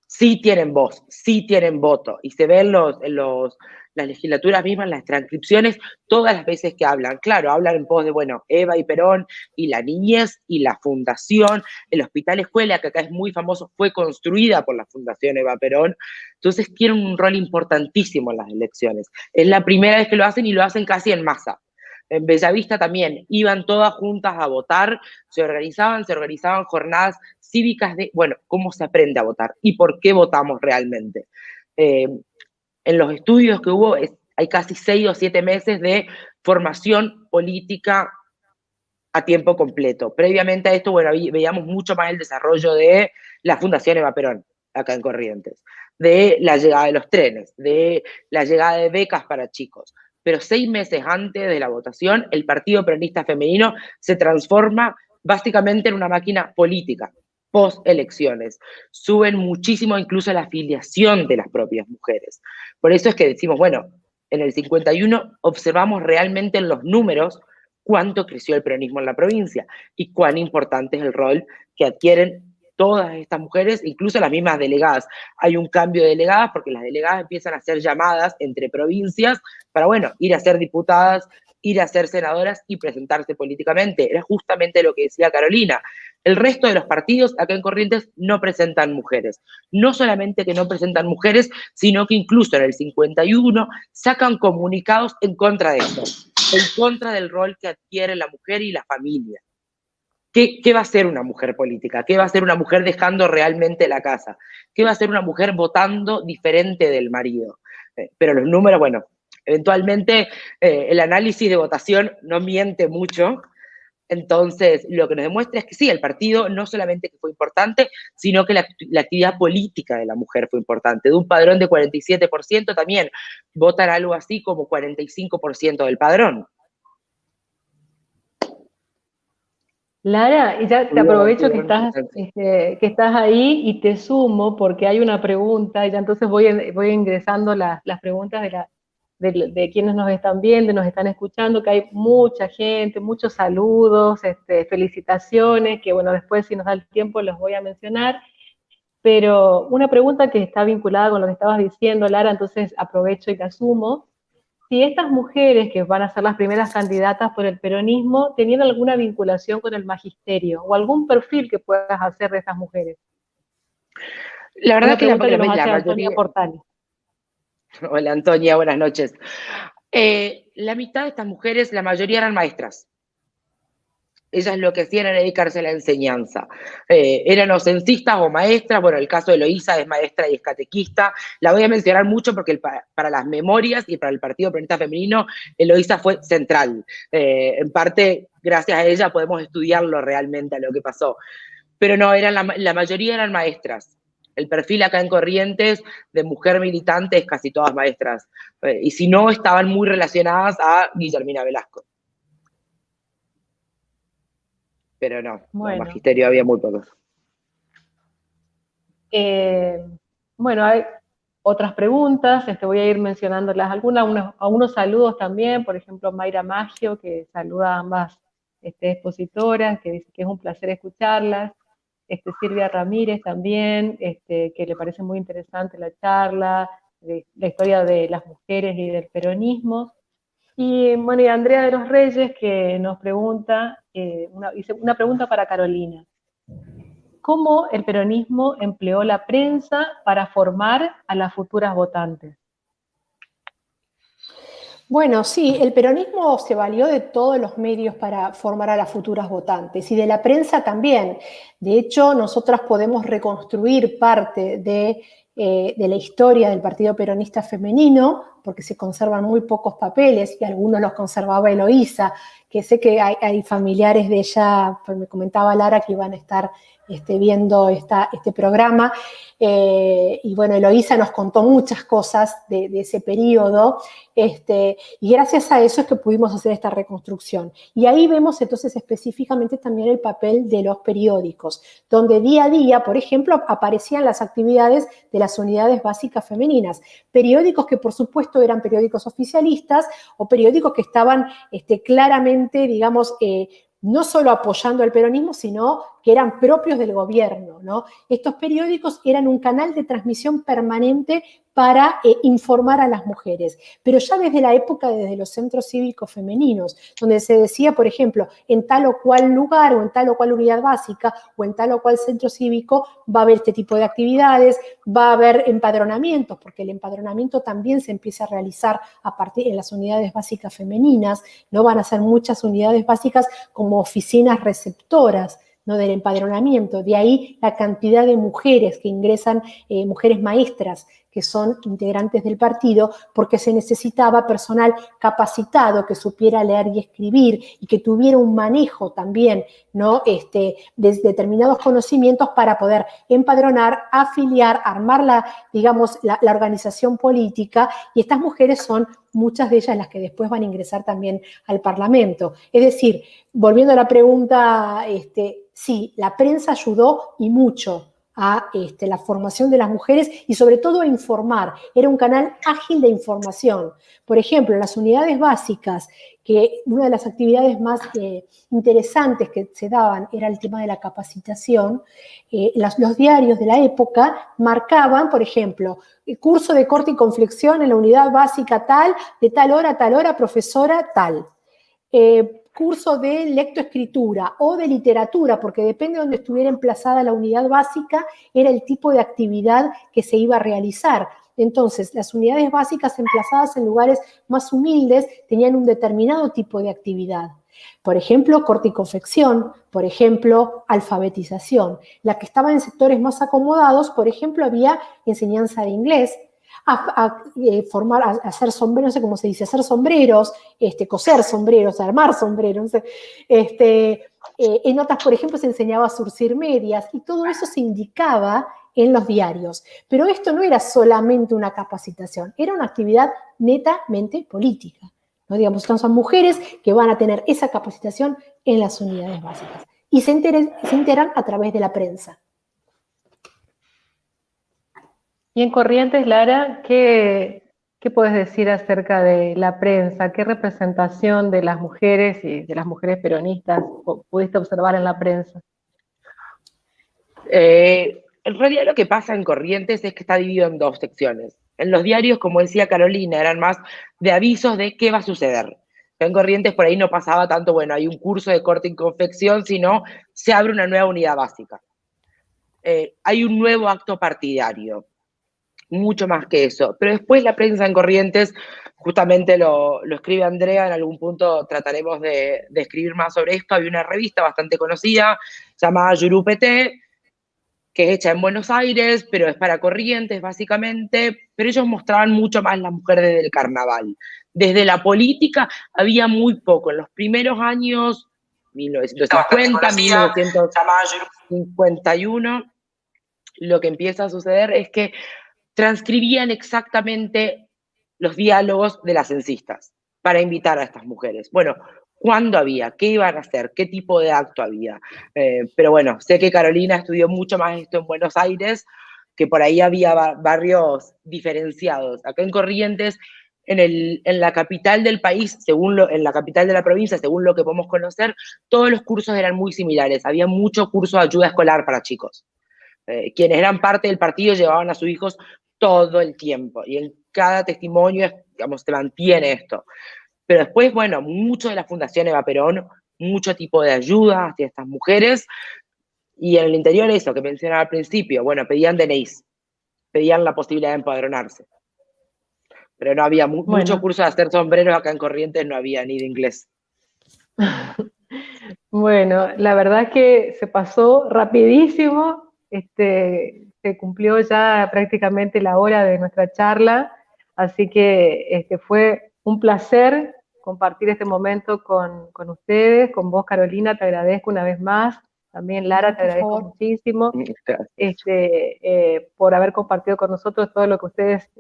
Speaker 3: sí tienen voz, sí tienen voto. Y se ven las legislaturas mismas, las transcripciones, todas las veces que hablan. Claro, hablan en pos de, bueno, Eva y Perón, y la niñez, y la fundación. El Hospital Escuela, que acá es muy famoso, fue construida por la Fundación Eva Perón. Entonces tienen un rol importantísimo en las elecciones. Es la primera vez que lo hacen y lo hacen casi en masa. En Bellavista también iban todas juntas a votar, se organizaban jornadas cívicas de, bueno, cómo se aprende a votar y por qué votamos realmente. En los estudios que hubo hay casi 6 o 7 meses de formación política a tiempo completo. Previamente a esto, bueno, veíamos mucho más el desarrollo de la Fundación Eva Perón, acá en Corrientes, de la llegada de los trenes, de la llegada de becas para chicos. Pero 6 meses antes de la votación, el Partido Peronista Femenino se transforma básicamente en una máquina política, post-elecciones. Suben muchísimo incluso la afiliación de las propias mujeres. Por eso es que decimos, bueno, en el 51 observamos realmente en los números cuánto creció el peronismo en la provincia y cuán importante es el rol que adquieren todas estas mujeres, incluso las mismas delegadas. Hay un cambio de delegadas porque las delegadas empiezan a hacer llamadas entre provincias para, bueno, ir a ser diputadas, ir a ser senadoras y presentarse políticamente. Era justamente lo que decía Carolina. El resto de los partidos acá en Corrientes no presentan mujeres. No solamente que no presentan mujeres, sino que incluso en el 51 sacan comunicados en contra de esto, en contra del rol que adquiere la mujer y la familia. ¿Qué va a hacer una mujer política? ¿Qué va a hacer una mujer dejando realmente la casa? ¿Qué va a hacer una mujer votando diferente del marido? Pero los números, bueno, eventualmente el análisis de votación no miente mucho. Entonces, lo que nos demuestra es que sí, el partido no solamente que fue importante, sino que la actividad política de la mujer fue importante. De un padrón de 47%, también votan algo así como 45% del padrón.
Speaker 1: Lara, y ya te
Speaker 3: Muy buena,
Speaker 1: aprovecho
Speaker 3: muy buena.
Speaker 1: que estás ahí y te sumo porque hay una pregunta, y ya entonces voy ingresando las preguntas de quienes nos están viendo, nos están escuchando, que hay mucha gente, muchos saludos, felicitaciones, que bueno, después si nos da el tiempo los voy a mencionar, pero una pregunta que está vinculada con lo que estabas diciendo, Lara, entonces aprovecho y la asumo. Si estas mujeres que van a ser las primeras candidatas por el peronismo tenían alguna vinculación con el magisterio o algún perfil que puedas hacer de estas mujeres.
Speaker 3: La verdad
Speaker 1: Una
Speaker 3: que
Speaker 1: pregunta que nos
Speaker 3: la
Speaker 1: hace Antonia
Speaker 3: mayoría...
Speaker 1: Portales.
Speaker 3: Hola Antonia, buenas noches. La mitad de estas mujeres, la mayoría eran maestras. Ellas lo que hacían era dedicarse a la enseñanza. Eran o censistas o maestras. Bueno, el caso de Eloísa es maestra y es catequista. La voy a mencionar mucho porque para las memorias y para el Partido Peronista Femenino, Eloísa fue central. En parte, gracias a ella podemos estudiarlo realmente a lo que pasó. Pero no, la mayoría eran maestras. El perfil acá en Corrientes de mujer militante es casi todas maestras. Y si no, estaban muy relacionadas a Guillermina Velasco. Pero no,
Speaker 1: Bueno,
Speaker 3: magisterio había muy pocos.
Speaker 1: bueno, hay otras preguntas, voy a ir mencionándolas algunas, a unos saludos también, por ejemplo, Mayra Maggio, que saluda a ambas expositoras, que dice que es un placer escucharlas. Silvia Ramírez también, que le parece muy interesante la charla, la historia de las mujeres y del peronismo. Y bueno, y Andrea de los Reyes, que nos pregunta, hice una pregunta para Carolina. ¿Cómo el peronismo empleó la prensa para formar a las futuras votantes?
Speaker 2: Bueno, sí, el peronismo se valió de todos los medios para formar a las futuras votantes y de la prensa también. De hecho, nosotras podemos reconstruir parte de la historia del Partido Peronista Femenino, porque se conservan muy pocos papeles y algunos los conservaba Eloísa, que sé que hay familiares de ella, pues me comentaba Lara que iban a estar viendo este programa. Y bueno, Eloísa nos contó muchas cosas de ese periodo, y gracias a eso es que pudimos hacer esta reconstrucción. Y ahí vemos entonces específicamente también el papel de los periódicos, donde día a día, por ejemplo, aparecían las actividades de las unidades básicas femeninas, periódicos que por supuesto eran periódicos oficialistas o periódicos que estaban claramente, digamos, no solo apoyando al peronismo, sino que eran propios del gobierno, ¿no? Estos periódicos eran un canal de transmisión permanente para informar a las mujeres, pero ya desde la época, desde los centros cívicos femeninos, donde se decía, por ejemplo, en tal o cual lugar o en tal o cual unidad básica o en tal o cual centro cívico va a haber este tipo de actividades, va a haber empadronamientos, porque el empadronamiento también se empieza a realizar a partir de las unidades básicas femeninas, no van a ser muchas unidades básicas como oficinas receptoras, ¿no? Del empadronamiento. De ahí la cantidad de mujeres que ingresan, mujeres maestras, que son integrantes del partido, porque se necesitaba personal capacitado que supiera leer y escribir y que tuviera un manejo también, ¿no? De determinados conocimientos para poder empadronar, afiliar, armar digamos, la organización política, y estas mujeres son muchas de ellas las que después van a ingresar también al Parlamento. Es decir, volviendo a la pregunta, sí, la prensa ayudó y mucho a la formación de las mujeres y sobre todo a informar. Era un canal ágil de información. Por ejemplo, en las unidades básicas, que una de las actividades más interesantes que se daban era el tema de la capacitación, los diarios de la época marcaban, por ejemplo, el curso de corte y conflexión en la unidad básica tal, de tal hora, profesora tal. Curso de lectoescritura o de literatura, porque depende de donde estuviera emplazada la unidad básica, era el tipo de actividad que se iba a realizar. Entonces, las unidades básicas emplazadas en lugares más humildes tenían un determinado tipo de actividad. Por ejemplo, corte y confección, por ejemplo, alfabetización. La que estaba en sectores más acomodados, por ejemplo, había enseñanza de inglés, a hacer sombreros, no sé cómo se dice, hacer sombreros, coser sombreros, armar sombreros. En otras, por ejemplo, se enseñaba a surcir medias y todo eso se indicaba en los diarios. Pero esto no era solamente una capacitación, era una actividad netamente política, ¿no? Digamos, son mujeres que van a tener esa capacitación en las unidades básicas. y se enteran a través de la prensa.
Speaker 1: Y en Corrientes, Lara, ¿qué puedes decir acerca de la prensa? ¿Qué representación de las mujeres y de las mujeres peronistas pudiste observar en la prensa?
Speaker 3: En realidad lo que pasa en Corrientes es que está dividido en dos secciones. En los diarios, como decía Carolina, eran más de avisos de qué va a suceder. En Corrientes por ahí no pasaba tanto, bueno, hay un curso de corte y confección, sino se abre una nueva unidad básica. Hay un nuevo acto partidario, mucho más que eso. Pero después la prensa en Corrientes, justamente lo escribe Andrea, en algún punto trataremos de escribir más sobre esto. Había una revista bastante conocida, llamada Yurupete, que es hecha en Buenos Aires, pero es para Corrientes, básicamente, pero ellos mostraban mucho más la mujer desde el carnaval. Desde la política había muy poco. En los primeros años, 1950, 1951, lo que empieza a suceder es que transcribían exactamente los diálogos de las censistas para invitar a estas mujeres. Bueno, ¿cuándo había? ¿Qué iban a hacer? ¿Qué tipo de acto había? Pero bueno, sé que Carolina estudió mucho más esto en Buenos Aires, que por ahí había barrios diferenciados. Acá en Corrientes, en la capital del país, en la capital de la provincia, según lo que podemos conocer, todos los cursos eran muy similares. Había mucho curso de ayuda escolar para chicos. Quienes eran parte del partido llevaban a sus hijos todo el tiempo. Y en cada testimonio, digamos, se mantiene esto. Pero después, bueno, mucho de la Fundación Eva Perón, mucho tipo de ayuda hacia estas mujeres. Y en el interior eso que mencionaba al principio, bueno, pedían DNIs, pedían la posibilidad de empadronarse. Pero no había mucho curso de hacer sombreros acá en Corrientes, no había ni de inglés.
Speaker 1: Bueno, la verdad es que se pasó rapidísimo, se cumplió ya prácticamente la hora de nuestra charla, así que fue un placer compartir este momento con ustedes, con vos Carolina, te agradezco una vez más, también Lara, te agradezco muchísimo por haber compartido con nosotros todo lo que ustedes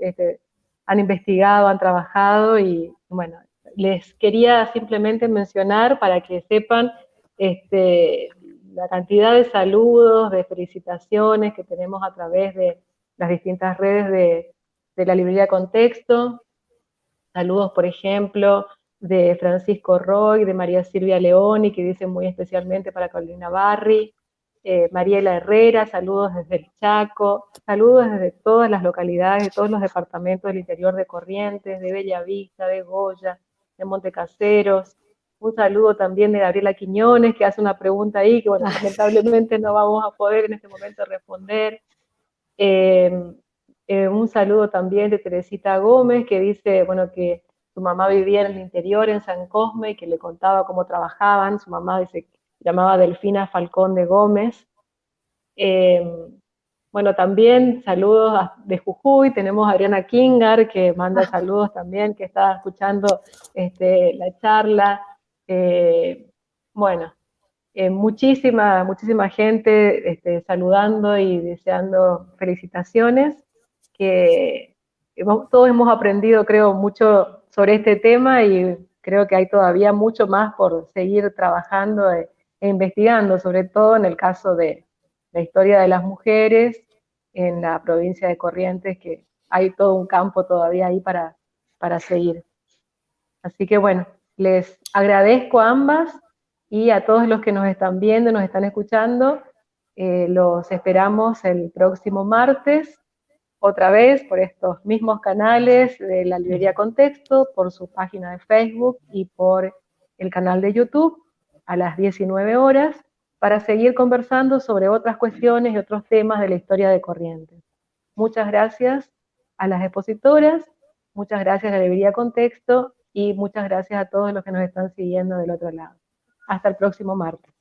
Speaker 1: han investigado, han trabajado y bueno, les quería simplemente mencionar para que sepan la cantidad de saludos, de felicitaciones que tenemos a través de las distintas redes de la librería Contexto. Saludos, por ejemplo, de Francisco Roy, de María Silvia Leoni, que dicen muy especialmente para Carolina Barri, Mariela Herrera, saludos desde el Chaco, saludos desde todas las localidades, de todos los departamentos del interior de Corrientes, de Bellavista, de Goya, de Montecaseros. Un saludo también de Gabriela Quiñones, que hace una pregunta ahí, que bueno, lamentablemente no vamos a poder en este momento responder. Un saludo también de Teresita Gómez, que dice, bueno, que su mamá vivía en el interior, en San Cosme, y que le contaba cómo trabajaban. Su mamá dice, llamaba Delfina Falcón de Gómez. Bueno, también saludos de Jujuy, tenemos a Adriana Kingar, que manda saludos también, que está escuchando la charla. Bueno, muchísima gente saludando y deseando felicitaciones, que todos hemos aprendido, creo, mucho sobre este tema y creo que hay todavía mucho más por seguir trabajando e investigando, sobre todo en el caso de la historia de las mujeres en la provincia de Corrientes, que hay todo un campo todavía ahí para seguir. Así que bueno, les agradezco a ambas y a todos los que nos están viendo, nos están escuchando. Los esperamos el próximo martes, otra vez por estos mismos canales de la librería Contexto, por su página de Facebook y por el canal de YouTube a las 19 horas, para seguir conversando sobre otras cuestiones y otros temas de la historia de Corrientes. Muchas gracias a las expositoras, muchas gracias a la librería Contexto y muchas gracias a todos los que nos están siguiendo del otro lado. Hasta el próximo martes.